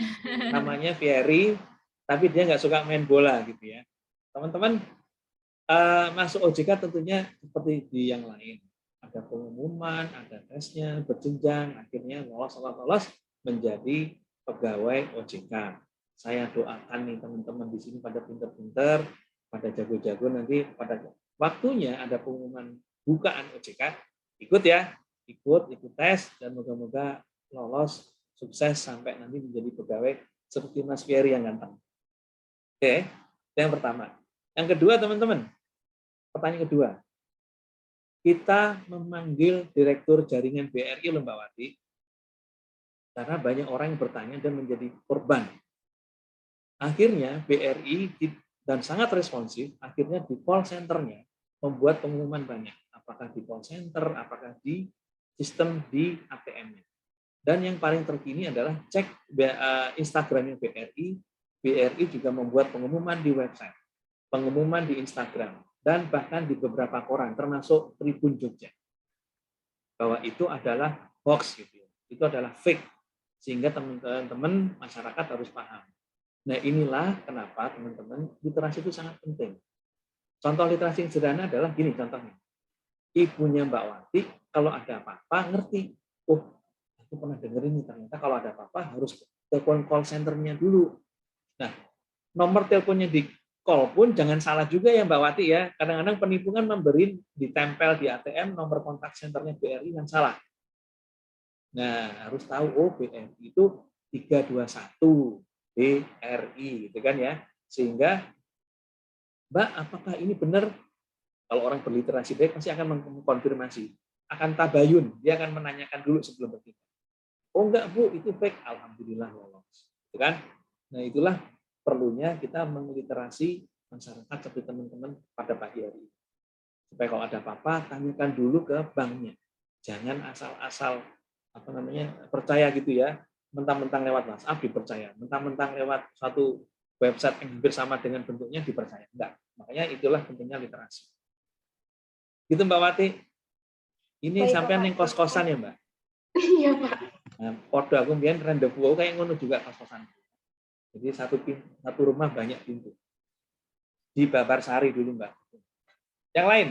Namanya Vieri, tapi dia nggak suka main bola gitu ya. Teman-teman, masuk OJK tentunya seperti di yang lain. Ada pengumuman, ada tesnya, berjenjang, akhirnya lolos menjadi pegawai OJK. Saya doakan nih teman-teman di sini pada pinter-pinter, pada jago-jago, nanti pada waktunya ada pengumuman bukaan OJK, ikut ya, ikut tes, dan moga-moga lolos, sukses sampai nanti menjadi pegawai seperti Mas Ferry yang ganteng. Oke, itu yang pertama. Yang kedua teman-teman, pertanyaan kedua, kita memanggil Direktur Jaringan BRI loh Mbak Wati, karena banyak orang yang bertanya dan menjadi korban. Akhirnya BRI dan sangat responsif, akhirnya di call center-nya membuat pengumuman banyak. Apakah di call center, apakah di sistem di ATM-nya. Dan yang paling terkini adalah cek Instagram-nya BRI. BRI juga membuat pengumuman di website, pengumuman di Instagram, dan bahkan di beberapa koran, termasuk Tribun Jogja, bahwa itu adalah hoax, gitu. Itu adalah fake, sehingga teman-teman masyarakat harus paham. Nah inilah kenapa teman-teman literasi itu sangat penting. Contoh literasi yang sederhana adalah gini contohnya. Ibunya Mbak Wati kalau ada apa-apa ngerti. Oh, aku pernah dengerin nih ternyata kalau ada apa-apa harus telepon call center-nya dulu. Nah, nomor teleponnya di call pun jangan salah juga ya Mbak Wati ya. Kadang-kadang penipu kan memberi ditempel di ATM nomor kontak senternya BRI yang salah. Nah, harus tahu oh BRI itu 321 BRI gitu kan ya. Sehingga Mbak, apakah ini benar? Kalau orang berliterasi baik pasti akan mengkonfirmasi, akan tabayun, dia akan menanyakan dulu sebelum bertindak. Oh enggak Bu, itu fake. Alhamdulillah lolos. Gitu kan? Nah itulah perlunya kita mengliterasi masyarakat seperti teman-teman pada pagi hari. Supaya kalau ada apa-apa, tanyakan dulu ke banknya. Jangan asal-asal percaya gitu ya. Mentang-mentang lewat WhatsApp dipercaya, mentang-mentang lewat suatu website yang hampir sama dengan bentuknya dipercaya. Enggak. Makanya itulah pentingnya literasi. Gitu Mbak Wati. Ini Baik, sampean Bapak. yang kos-kosan ya Mbak? Iya, Pak. Nah, podo aku mbiyen rendezvous kayak ngono juga kos-kosan. Jadi satu rumah banyak pintu. Di Babarsari dulu Mbak. Yang lain?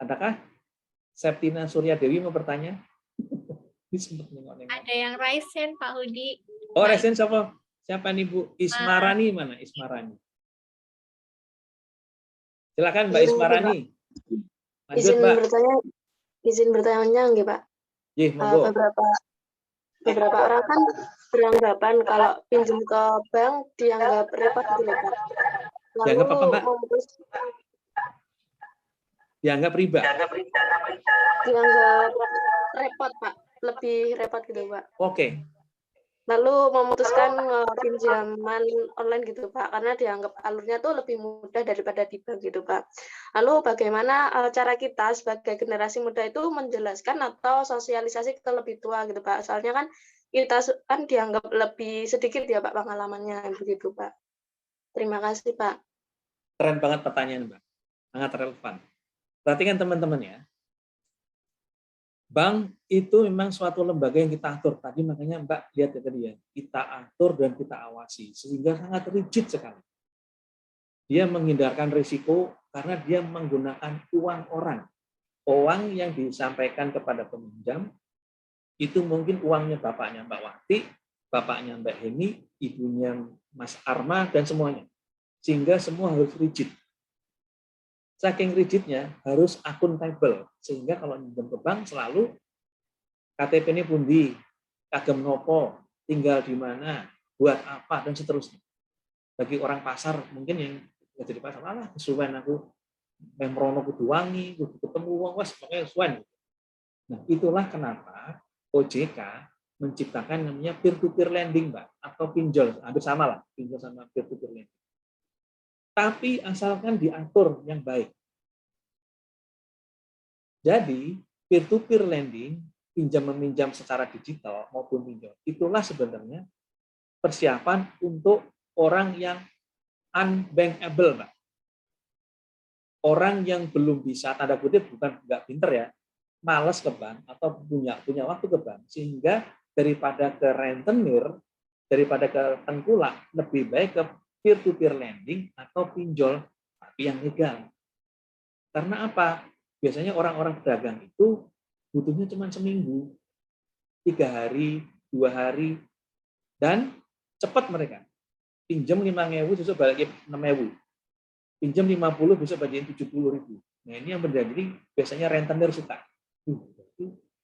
Adakah Septina Surya Dewi mau bertanya? Ada yang raise hand Pak Hudi. Oh, resen siapa? Siapa nih Bu? Ismarani mana? Ismarani. Silakan Mbak Ismarani. Lanjut Mbak. Izin bertanya nggih Pak. Iya, monggo. Beberapa orang kan beranggapan kalau pinjam ke bank dianggap repot gitu loh Pak. Lalu Dianggap apa Mbak? Dianggap riba. Dianggap repot Pak, lebih repot gitu Pak. Oke. Lalu memutuskan pinjaman online gitu Pak, karena dianggap alurnya tuh lebih mudah daripada di bank gitu Pak. Lalu bagaimana cara kita sebagai generasi muda itu menjelaskan atau sosialisasi ke lebih tua gitu Pak? Soalnya kan kita kan dianggap lebih sedikit ya Pak pengalamannya begitu Pak. Terima kasih Pak. Keren banget pertanyaan Mbak, sangat relevan. Perhatikan teman-teman ya. Bank itu memang suatu lembaga yang kita atur. Tadi makanya Mbak lihat ya tadi ya, kita atur dan kita awasi. Sehingga sangat rigid sekali. Dia menghindarkan risiko karena dia menggunakan uang orang. Uang yang disampaikan kepada peminjam, itu mungkin uangnya bapaknya Mbak Wati, bapaknya Mbak Heni, ibunya Mas Arma, dan semuanya. Sehingga semua harus rigid. Saking rigidnya harus akuntabel, sehingga kalau pinjam ke bank selalu KTP ini pundi, kagem nopo, tinggal di mana, buat apa, dan seterusnya. Bagi orang pasar mungkin yang jadi pasar, alah kesuwen aku memrono kudu wangi, kudu ketemu wong wes pokoknya kesuwen. Nah itulah kenapa OJK menciptakan namanya peer-to-peer lending, Mbak, atau pinjol, hampir sama lah, pinjol sama peer-to-peer lending. Tapi asalkan diatur yang baik. Jadi, peer-to-peer lending, pinjam-meminjam secara digital maupun pinjol, itulah sebenarnya persiapan untuk orang yang unbankable, Mbak. Orang yang belum bisa, tanda kutip bukan nggak pinter ya, malas ke bank atau punya waktu ke bank, sehingga daripada ke rentenir, daripada ke tengkulak, lebih baik ke peer-to-peer lending atau pinjol, tapi yang legal. Karena apa? Biasanya orang-orang pedagang itu butuhnya cuma seminggu, 3 hari, 2 hari, dan cepat mereka. Pinjam 5.000, besok balik 6.000. Pinjam 50, besok bagian 70.000. Nah ini yang menjadi biasanya rentenir suka.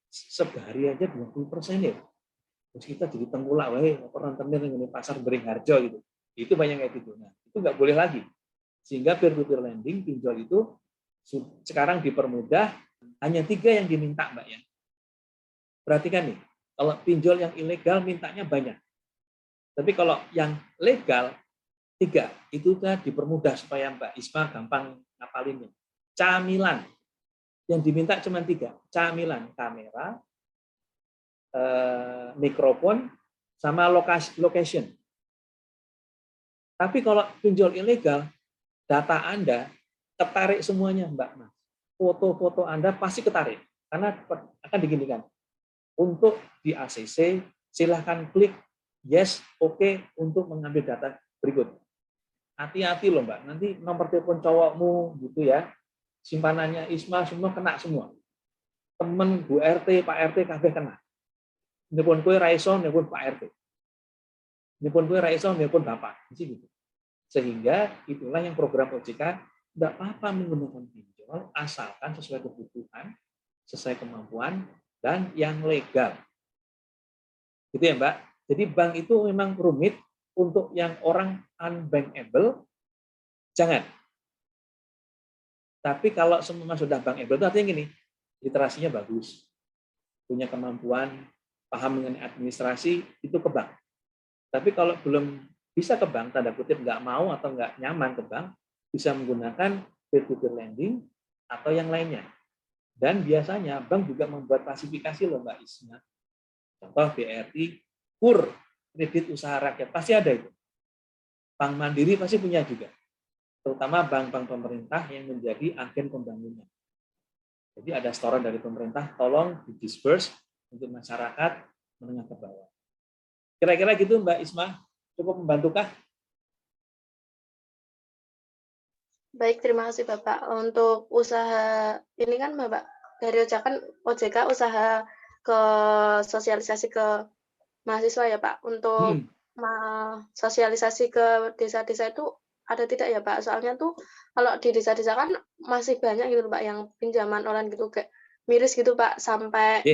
Sehari aja 20% ya. Terus kita jadi tengkulak, rentenir ini pasar Beringharjo gitu. Itu banyak kayak gitu. Nah, itu nggak boleh lagi. Sehingga peer-to-peer lending, pinjol itu sekarang dipermudah, hanya 3 yang diminta, Mbak ya. Perhatikan nih, kalau pinjol yang ilegal mintanya banyak. Tapi kalau yang legal 3, itu kan dipermudah supaya Mbak Isma gampang ngapalinnya. Camilan. Yang diminta cuma 3. Camilan, kamera, mikrofon, sama location. Tapi kalau pinjol ilegal, data Anda ketarik semuanya, Mbak Mas. Foto-foto Anda pasti ketarik. Karena akan diginikan. Untuk di ACC, silahkan klik yes, oke, untuk mengambil data berikut. hati-hati loh Mbak, nanti nomor telepon cowokmu gitu ya, simpanannya Isma semua kena semua. Temen Bu RT, Pak RT kabeh kena. Nelpon kowe ra iso nelpon Pak RT. Nelpon kowe ra iso nelpon Bapak, gitu. Sehingga itulah yang program OJK, enggak apa-apa menggunakan pinjol asalkan sesuai kebutuhan, sesuai kemampuan dan yang legal. Gitu ya, Mbak. Jadi bank itu memang rumit untuk yang orang unbankable, jangan. Tapi kalau semua sudah bankable itu artinya gini, literasinya bagus, punya kemampuan, paham mengenai administrasi, itu ke bank. Tapi kalau belum bisa ke bank, tanda kutip nggak mau atau nggak nyaman ke bank, bisa menggunakan peer-to-peer lending atau yang lainnya. Dan biasanya bank juga membuat klasifikasi loh Mbak Isma. Contoh BRI, KUR, kredit usaha rakyat, pasti ada itu. Bank Mandiri pasti punya juga. Terutama bank-bank pemerintah yang menjadi agen pembangunan. Jadi ada setoran dari pemerintah, tolong di-disperse untuk masyarakat menengah ke bawah. Kira-kira gitu Mbak Isma, cukup membantukah? Baik, terima kasih Bapak. Untuk usaha ini kan Bapak dari OJK usaha ke sosialisasi ke mahasiswa ya Pak. Untuk sosialisasi ke desa-desa itu ada tidak ya Pak? Soalnya tuh kalau di desa-desa kan masih banyak gitu Pak yang pinjaman online gitu kayak miris gitu Pak, sampai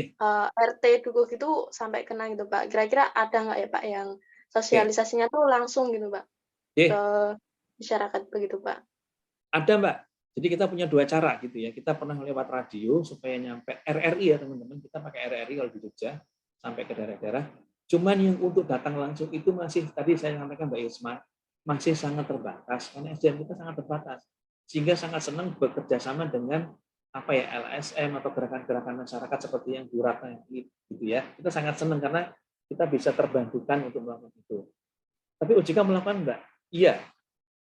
RT dulu gitu sampai kena gitu Pak. Kira-kira ada nggak ya Pak yang sosialisasinya tuh langsung gitu Pak ke masyarakat begitu Pak? Ada Mbak. Jadi kita punya dua cara gitu ya. Kita pernah lewat radio supaya nyampe RRI ya teman-teman. Kita pakai RRI kalau di Jogja sampai ke daerah-daerah. Cuman yang untuk datang langsung itu masih tadi saya sampaikan Mbak Isma masih sangat terbatas karena SDM kita sangat terbatas. Sehingga sangat senang bekerja sama dengan apa ya LSM atau gerakan-gerakan masyarakat seperti yang Bu Ratna gitu ya. Kita sangat senang karena kita bisa terbantukan untuk melakukan itu. Tapi OJK melakukan enggak? Iya.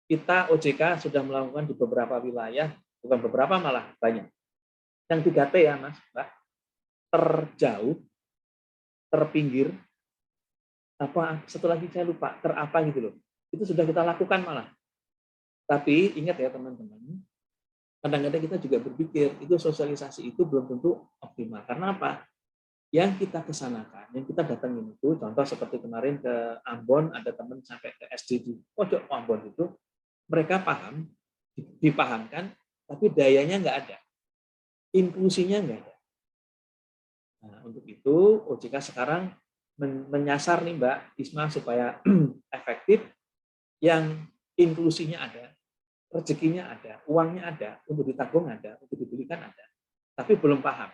Kita OJK sudah melakukan di beberapa wilayah, bukan beberapa malah banyak. Yang 3T ya Mas, Mbak. Terjauh, terpinggir, apa satu lagi saya lupa, terapa gitu loh. Itu sudah kita lakukan malah. Tapi ingat ya teman-teman, kadang-kadang kita juga berpikir itu sosialisasi itu belum tentu optimal. Karena apa? Yang kita kesanakan, yang kita datangin itu, contoh seperti kemarin ke Ambon, ada teman sampai ke SD di pojok Ambon itu, mereka paham, dipahamkan, tapi dayanya nggak ada. Inklusinya nggak ada. Nah, untuk itu, OJK sekarang menyasar nih Mbak Isma supaya efektif, yang inklusinya ada, rezekinya ada, uangnya ada, untuk ditabung ada, untuk dibelikan ada, tapi belum paham.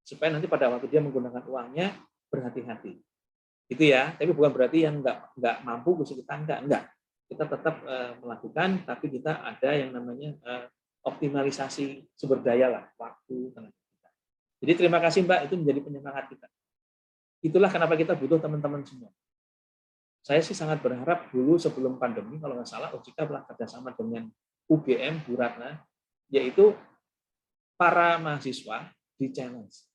Supaya nanti pada waktu dia menggunakan uangnya, berhati-hati. Itu ya, tapi bukan berarti yang nggak mampu kesulitan, enggak. Kita tetap melakukan, tapi kita ada yang namanya optimalisasi sumber daya lah, waktu, tenaga kita. Jadi terima kasih Mbak, itu menjadi penyemangat kita. Itulah kenapa kita butuh teman-teman semua. Saya sih sangat berharap dulu sebelum pandemi, kalau nggak salah, OJK telah kerjasama dengan UGM, Bu Ratna, yaitu para mahasiswa di challenge.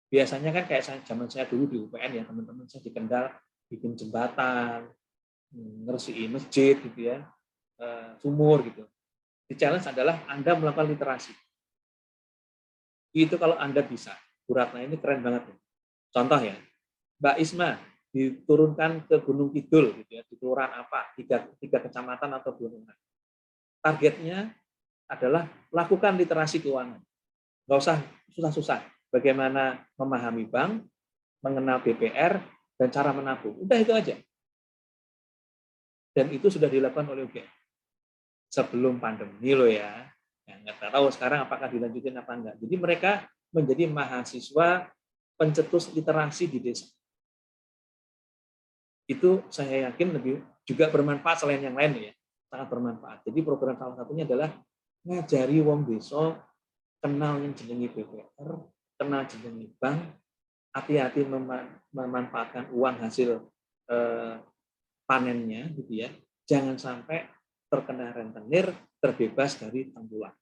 Biasanya kan kayak zaman saya dulu di UPN ya, teman-teman saya di Kendal bikin jembatan, ngersiin masjid gitu ya, sumur gitu. Di challenge adalah Anda melakukan literasi. Itu kalau Anda bisa. Bu Ratna ini keren banget. Contoh ya, Mbak Isma diturunkan ke Gunung Kidul gitu ya, di kelurahan apa, tiga kecamatan atau kelurahan. Targetnya adalah lakukan literasi keuangan. Nggak usah susah-susah. Bagaimana memahami bank, mengenal BPR, dan cara menabung. Udah itu aja. Dan itu sudah dilakukan oleh UGM. Sebelum pandemi loh ya. Nggak tahu sekarang apakah dilanjutin apa enggak. Jadi mereka menjadi mahasiswa pencetus literasi di desa. Itu saya yakin lebih juga bermanfaat selain yang lain ya. Sangat bermanfaat. Jadi program salah satunya adalah ngajari wong desa kenal yang jenengi BPR, kenal jenengi bank, hati-hati memanfaatkan uang hasil panennya gitu ya. Jangan sampai terkena rentenir, terbebas dari tengkulak.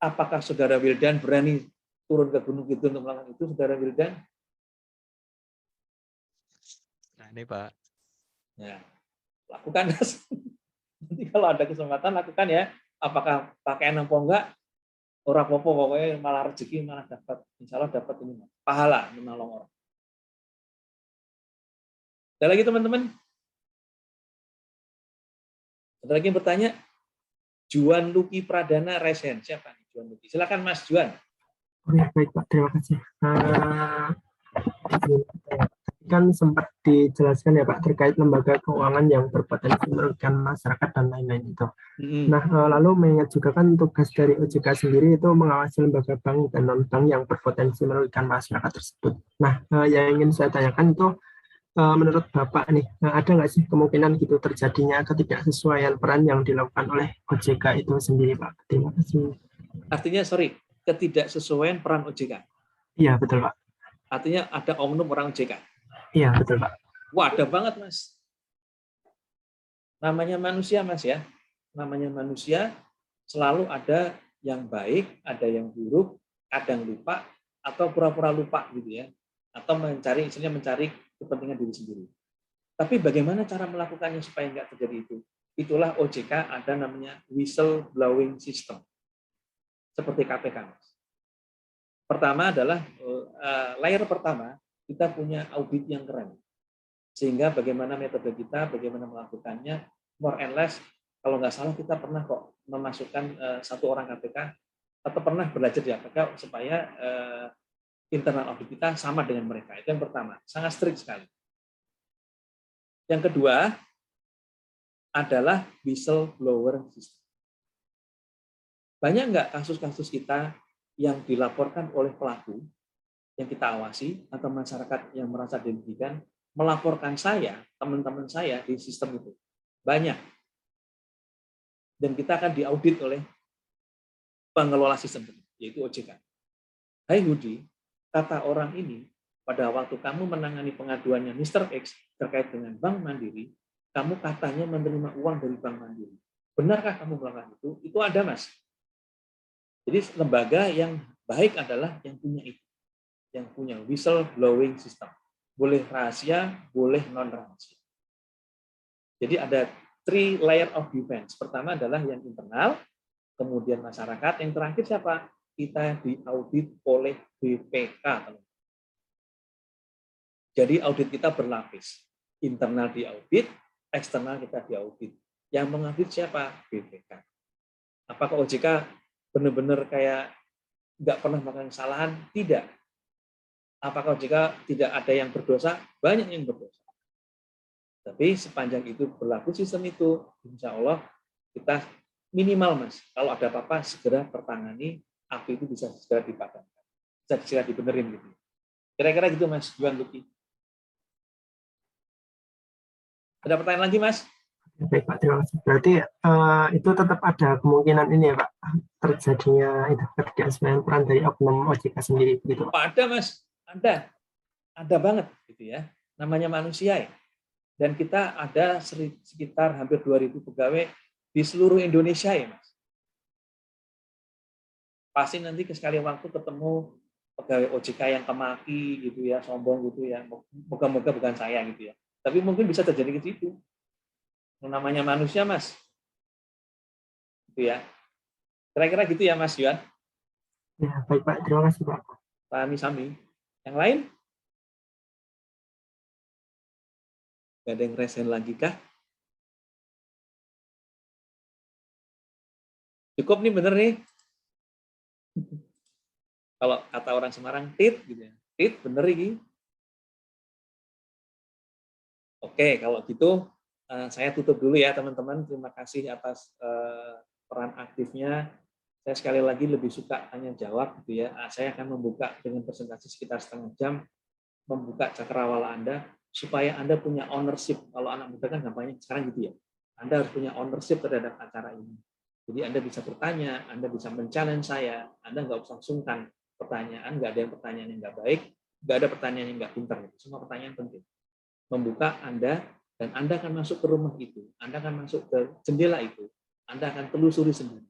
Apakah Saudara Wildan berani turun ke Gunung Kidul untuk melakukan itu, Saudara Wildan? Nah, ini Pak. Ya, lakukan. Nanti kalau ada kesempatan lakukan ya. Apakah pakai apa enggak, ora popo, pokoknya malah rezeki, malah dapat, insya Allah dapat ini pahala menolong orang. Ada lagi teman-teman? Ada lagi yang bertanya? Juan Luki Pradana Resen, siapa nih Juan Luki? Silakan Mas Juan. Oh ya, baik Pak, terima kasih. Kan sempat dijelaskan ya Pak terkait lembaga keuangan yang berpotensi merugikan masyarakat dan lain-lain itu. Nah, lalu mengingat juga kan tugas dari OJK sendiri itu mengawasi lembaga bank dan non-bank yang berpotensi merugikan masyarakat tersebut. Nah, yang ingin saya tanyakan itu menurut Bapak nih, ada nggak sih kemungkinan gitu terjadinya ketidaksesuaian peran yang dilakukan oleh OJK itu sendiri Pak? Terima kasih. Artinya, ketidaksesuaian peran OJK? Iya, betul Pak. Artinya ada oknum orang OJK? Iya, betul Pak. Wah, ada banget Mas. Namanya manusia Mas ya. Namanya manusia selalu ada yang baik, ada yang buruk, kadang lupa, atau pura-pura lupa gitu ya. Atau mencari kepentingan diri sendiri. Tapi bagaimana cara melakukannya supaya nggak terjadi itu? Itulah OJK ada namanya whistleblowing system. Seperti KPK Mas. Pertama adalah layer pertama, kita punya audit yang keren. Sehingga bagaimana metode kita, bagaimana melakukannya, more and less, kalau nggak salah kita pernah kok memasukkan satu orang KPK, atau pernah belajar di KPK supaya internal audit kita sama dengan mereka. Itu yang pertama, sangat strict sekali. Yang kedua adalah whistleblower system. Banyak nggak kasus-kasus kita yang dilaporkan oleh pelaku, yang kita awasi, atau masyarakat yang merasa dirugikan, melaporkan saya, teman-teman saya di sistem itu. Banyak. Dan kita akan diaudit oleh pengelola sistem itu, yaitu OJK. Hai Hudi, kata orang ini, pada waktu kamu menangani pengaduannya Mr. X terkait dengan Bank Mandiri, kamu katanya menerima uang dari Bank Mandiri. Benarkah kamu melakukan itu? Itu ada, Mas. Jadi lembaga yang baik adalah yang punya itu. Yang punya whistleblowing system. Boleh rahasia, boleh non-rahasia. Jadi ada 3 layer of defense. Pertama adalah yang internal, kemudian masyarakat, yang terakhir siapa? Kita diaudit oleh BPK. Jadi audit kita berlapis. Internal diaudit, eksternal kita diaudit. Yang mengaudit siapa? BPK. Apakah OJK benar-benar kayak nggak pernah melakukan kesalahan? Tidak. Apakah OJK tidak ada yang berdosa? Banyak yang berdosa. Tapi sepanjang itu berlaku sistem itu, insya Allah kita minimal Mas. Kalau ada apa-apa segera tertangani, api itu bisa segera dipadamkan, bisa segera dibenerin gitu. Kira-kira gitu Mas Juan Luki. Ada pertanyaan lagi Mas? Baik Pak, terima kasih. Berarti itu tetap ada kemungkinan ini ya Pak, terjadinya itu ketidaksesuaian peran dari oknum OJK sendiri gitu Pak? Ada Mas, ada banget gitu ya. Namanya manusia ya. Dan kita ada sekitar hampir 2.000 pegawai di seluruh Indonesia ya Mas. Pasti nanti sekali waktu ketemu pegawai OJK yang kemaki gitu ya, sombong gitu ya. Moga-moga bukan saya gitu ya. Tapi mungkin bisa terjadi ke situ. Namanya manusia Mas. Gitu ya. Kira-kira gitu ya Mas Yuan. Ya, baik Pak, terima kasih Pak. Pak Misami. Yang lain? Gak ada yang resen lagi kah? Cukup nih bener nih. Kalau kata orang Semarang, tit gitu ya. Tit bener ini. Oke, kalau gitu saya tutup dulu ya teman-teman. Terima kasih atas peran aktifnya. Saya sekali lagi lebih suka tanya jawab gitu ya. Saya akan membuka dengan presentasi sekitar setengah jam, membuka cakrawala Anda supaya Anda punya ownership. Kalau anak muda kan gampangnya sekarang gitu ya. Anda harus punya ownership terhadap acara ini. Jadi Anda bisa bertanya, Anda bisa men-challenge saya, Anda nggak usah sungkan pertanyaan, nggak ada yang pertanyaan yang nggak baik, nggak ada pertanyaan yang nggak pintar. Semua pertanyaan penting. Membuka Anda, dan Anda akan masuk ke rumah itu, Anda akan masuk ke jendela itu, Anda akan telusuri sendiri.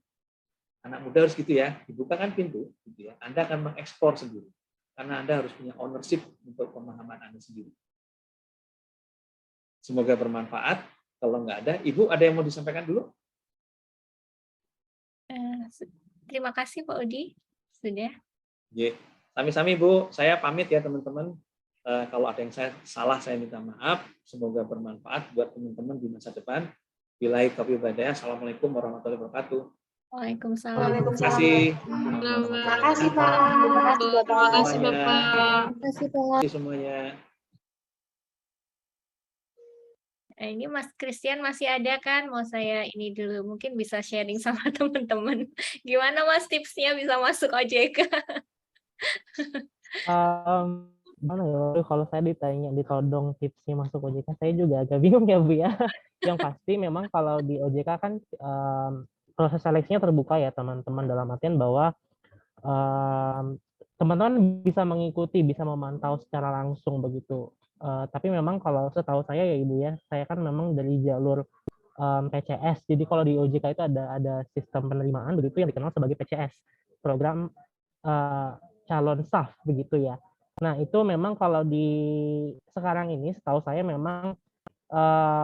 Anak muda harus gitu ya, dibukakan pintu, gitu ya. Anda akan mengeksplor sendiri, karena Anda harus punya ownership untuk pemahaman Anda sendiri. Semoga bermanfaat. Kalau nggak ada, Ibu ada yang mau disampaikan dulu? Terima kasih Pak Udi. Sudah. Sami-sami Bu, saya pamit ya teman-teman. Kalau ada yang salah saya minta maaf. Semoga bermanfaat buat teman-teman di masa depan. Billahi taufiq wal hidayah. Assalamualaikum warahmatullahi wabarakatuh. Waalaikumsalam. Terima kasih. Terima kasih Pak. Terima kasih Bapak. Terima kasih semuanya. Ini Mas Christian masih ada kan? Mau saya ini dulu, mungkin bisa sharing sama teman-teman. Gimana Mas tipsnya bisa masuk OJK? Mana ya, kalau saya ditodong tipsnya masuk OJK, saya juga agak bingung ya Bu ya. Yang pasti memang kalau di OJK kan proses seleksinya terbuka ya teman-teman, dalam artian bahwa teman-teman bisa mengikuti, bisa memantau secara langsung begitu. Tapi memang kalau setahu saya ya Ibu ya, saya kan memang dari jalur PCS. Jadi kalau di OJK itu ada sistem penerimaan begitu yang dikenal sebagai PCS, program calon staff begitu ya. Nah itu memang kalau di sekarang ini setahu saya memang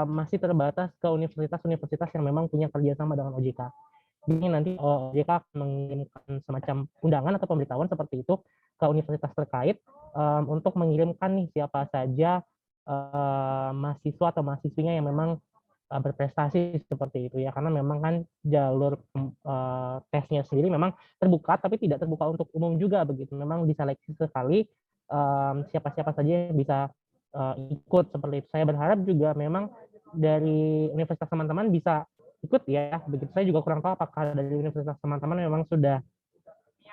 masih terbatas ke universitas-universitas yang memang punya kerjasama dengan OJK. Jadi nanti OJK akan mengirimkan semacam undangan atau pemberitahuan seperti itu ke universitas terkait untuk mengirimkan nih siapa saja mahasiswa atau mahasiswinya yang memang berprestasi seperti itu ya, karena memang kan jalur tesnya sendiri memang terbuka tapi tidak terbuka untuk umum juga begitu, memang diseleksi sekali siapa-siapa saja yang bisa ikut seperti itu. Saya berharap juga memang dari universitas teman-teman bisa ikut ya begitu. Saya juga kurang tahu apakah dari universitas teman-teman memang sudah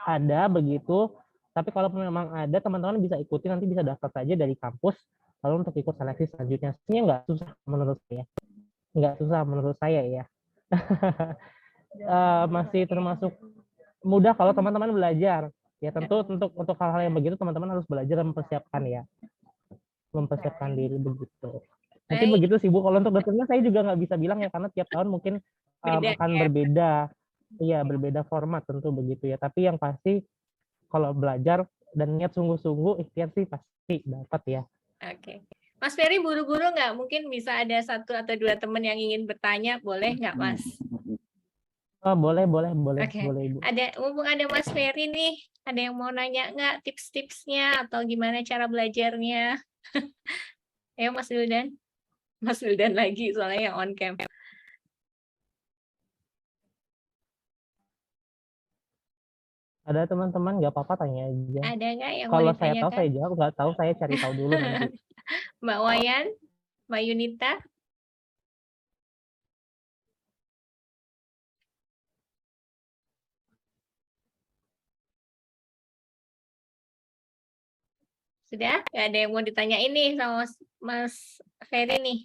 ada begitu. Tapi kalau memang ada, teman-teman bisa ikuti, nanti bisa daftar saja dari kampus, lalu untuk ikut seleksi selanjutnya. Sebenarnya nggak susah menurut saya. Nggak susah menurut saya ya. Masih termasuk mudah kalau teman-teman belajar. Ya tentu untuk hal-hal yang begitu teman-teman harus belajar dan mempersiapkan ya. Mempersiapkan diri begitu. Mungkin begitu sih Bu. Kalau untuk detailnya saya juga nggak bisa bilang ya, karena tiap tahun mungkin akan berbeda. Iya, berbeda format tentu begitu ya. Tapi yang pasti kalau belajar dan niat sungguh-sungguh, ikhtiar sih pasti dapat ya. Oke. Mas Ferry buru-buru nggak? Mungkin bisa ada 1 atau 2 teman yang ingin bertanya, boleh nggak Mas? Oh, boleh Oke. Ibu. Mumpung ada Mas Ferry nih, ada yang mau nanya nggak tips-tipsnya atau gimana cara belajarnya? Ayo Mas Wildan. Mas Wildan lagi soalnya yang on cam. Ada teman-teman, nggak apa-apa tanya aja. Ada nggak yang mau Kalau saya tahu ditanyakan? saya jawab, nggak tahu saya cari tahu dulu nanti. Mbak Wayan, Mbak Yunita. Sudah? Nggak ada yang mau ditanya ini sama Mas Ferry nih.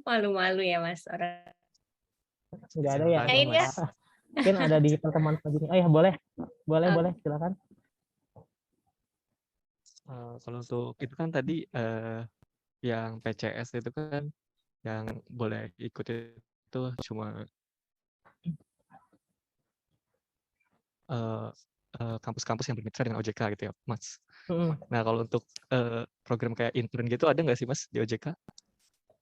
Malu-malu ya Mas orang. Nggak ada ya. Tanyain ya? Mungkin ada di pertemuan selanjutnya. Oh ya boleh silakan. Kalau untuk itu kan tadi yang PCS itu kan yang boleh ikut itu cuma kampus-kampus yang bermitra dengan OJK gitu ya, Mas. Nah kalau untuk program kayak intern gitu ada nggak sih Mas di OJK?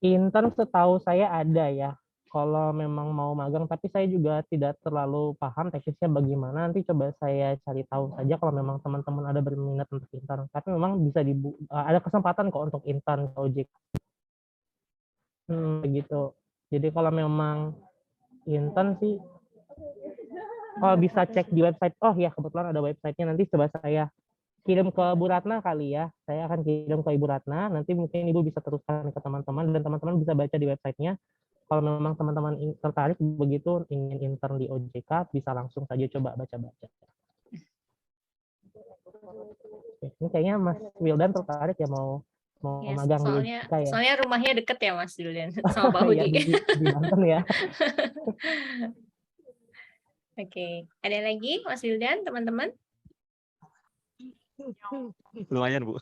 Intern setahu saya ada ya. Kalau memang mau magang, tapi saya juga tidak terlalu paham teknisnya bagaimana. Nanti coba saya cari tahu saja kalau memang teman-teman ada berminat untuk intern. Tapi memang bisa ada kesempatan kok untuk intern ke OJK. Begitu. Jadi kalau memang intern sih, bisa cek di website. Oh ya, kebetulan ada websitenya. Nanti coba saya kirim ke Bu Ratna kali ya. Saya akan kirim ke Ibu Ratna. Nanti mungkin Ibu bisa teruskan ke teman-teman dan teman-teman bisa baca di websitenya. Kalau memang teman-teman tertarik begitu ingin intern di OJK, bisa langsung saja coba baca-baca. Ini kayaknya Mas Wildan tertarik ya mau magang di OJK ya. Soalnya rumahnya deket ya Mas Wildan sama Pak Hudi. di Banten ya. Oke, ada lagi Mas Wildan, teman-teman? Lumayan Bu.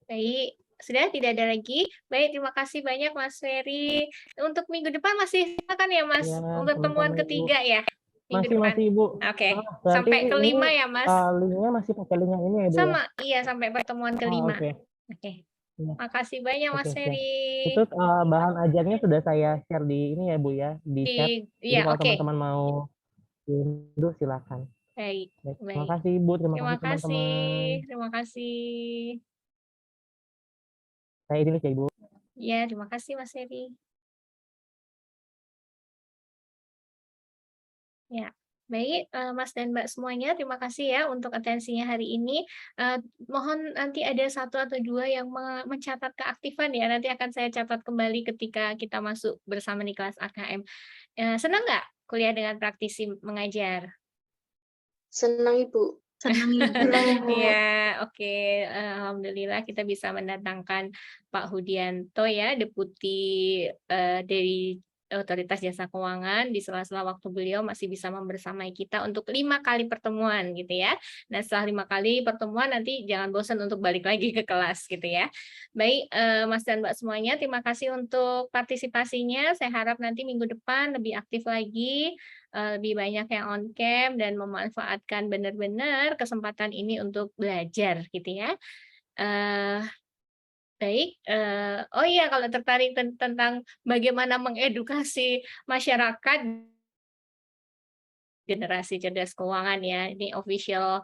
Baik, sudah tidak ada lagi. Baik, terima kasih banyak Mas Ferry. Untuk minggu depan masih silakan ya Mas, Ya, pertemuan sama-sama, ketiga ya. Minggu Masih depan. Ibu. Oke. Berarti Sampai ke ini 5 ya, Mas? linknya masih pakai link yang ini ya, Bu ya? Sama, iya sampai pertemuan kelima. Oke. Oke. Iya. Makasih banyak Mas Oke, siap. Ferry. Itu bahan ajarnya sudah saya share di ini ya Bu ya, di chat. Jadi Iya, kalau oke. teman-teman mau diunduh silakan. Baik, Baik, terima baik. kasih Ibu, terima Terima kasih teman-teman. kasih. Terima kasih. Saya izin ya Ibu. Ya, terima kasih Mas Ferry. Ya, baik Mas dan Mbak semuanya, terima kasih ya untuk atensinya hari ini. Mohon nanti ada 1 atau 2 yang mencatat keaktifan ya, nanti akan saya catat kembali ketika kita masuk bersama di kelas AKM. Senang nggak kuliah dengan praktisi mengajar? Senang Ibu. Senang Ibu. Iya, oke. Alhamdulillah kita bisa mendatangkan Pak Hudianto ya, Deputi dari Otoritas Jasa Keuangan di sela-sela waktu beliau masih bisa membersamai kita untuk 5 kali pertemuan gitu ya. Nah setelah 5 kali pertemuan nanti jangan bosan untuk balik lagi ke kelas gitu ya. Baik Mas dan Mbak semuanya, terima kasih untuk partisipasinya. Saya harap nanti minggu depan lebih aktif lagi, lebih banyak yang on cam dan memanfaatkan benar-benar kesempatan ini untuk belajar gitu ya. Baik, oh iya kalau tertarik tentang bagaimana mengedukasi masyarakat generasi cerdas keuangan ya, ini official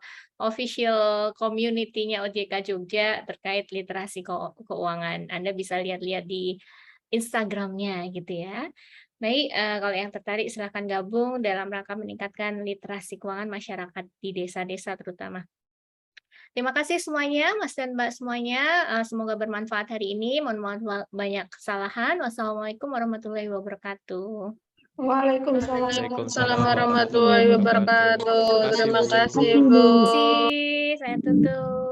community-nya OJK Jogja terkait literasi keuangan. Anda bisa lihat-lihat di Instagram-nya gitu ya. Baik, kalau yang tertarik silakan gabung dalam rangka meningkatkan literasi keuangan masyarakat di desa-desa terutama. Terima kasih semuanya, Mas dan Mbak semuanya. Semoga bermanfaat hari ini. Mohon maaf banyak kesalahan. Wassalamualaikum warahmatullahi wabarakatuh. Waalaikumsalam warahmatullahi wabarakatuh. Terima kasih, Bu. Saya tutup.